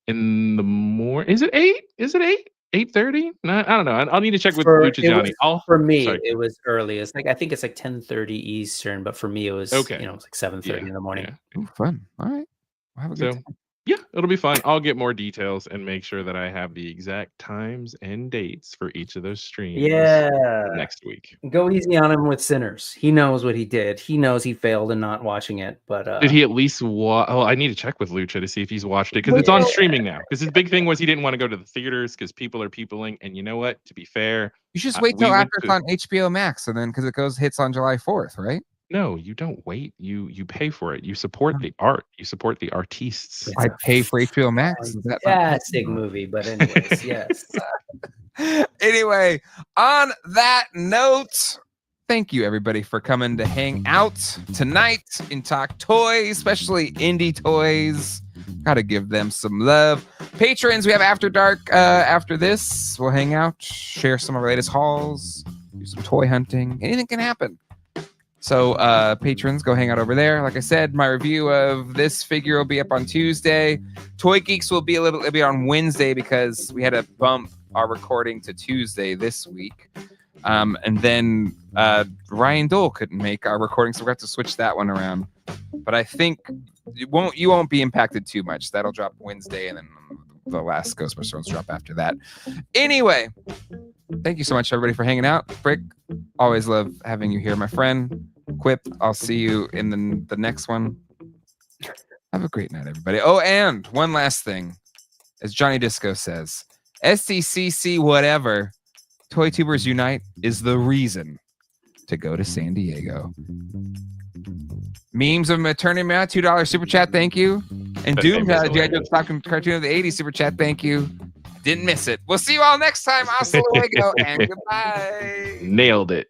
B: In the morning? Is it 8? Is it 8? 8:30? No, I don't know. I'll need to check with
C: For
B: Lucha Johnny.
C: for me,
B: Sorry.
C: it was early. It's like I think it's like 10:30 Eastern, but for me it was
B: Okay.
C: you know, it's like 7:30 in the morning.
B: Yeah.
A: Ooh, fun. All right. We'll have a good
B: So
A: time.
B: yeah, it'll be fun. I'll get more details and make sure that I have the exact times and dates for each of those streams
C: Yeah.
B: next week.
C: Go easy on him with Sinners. He knows what he did. He knows he failed in not watching it, but
B: Did he at least watch? Oh, I need to check with Lucha to see if he's watched it because it's on streaming now. Because his big thing was he didn't want to go to the theaters because people are peopling. And you know what? To be fair,
A: You should just wait
B: we
A: till
B: went
A: after it's
B: to-
A: on HBO Max, and then because it hits on July 4th, right?
B: No, you don't wait. You pay for it. You support the art. You support the artists.
C: It's
A: I
C: a
A: pay for HBO Max. Is that not
C: fantastic movie. But anyways, yes.
A: Anyway, on that note, thank you everybody for coming to hang out tonight and talk toys, especially indie toys. Gotta give them some love. Patrons, we have After Dark after this. We'll hang out, share some of our latest hauls, do some toy hunting. Anything can happen. So patrons, go hang out over there. Like I said, my review of this figure will be up on Tuesday. Toy Geeks will be it'll be on Wednesday because we had to bump our recording to Tuesday this week. And then Ryan Dole couldn't make our recording, so we're going to have to switch that one around. But I think you won't be impacted too much. That'll drop Wednesday, and then the last Ghostbusters ones drop after that. Anyway, thank you so much, everybody, for hanging out. Brick, always love having you here, my friend. Quip, I'll see you in the next one. Have a great night, everybody. Oh, and one last thing. As Johnny Disco says, SDCC whatever, Toy Tubers Unite is the reason to go to San Diego. Memes of Maternity Man, $2 super chat, thank you. And Doom, G.I. Joe talking cartoon of the 80s super chat, thank you. Didn't miss it. We'll see you all next time. Hasta luego and goodbye.
B: Nailed it.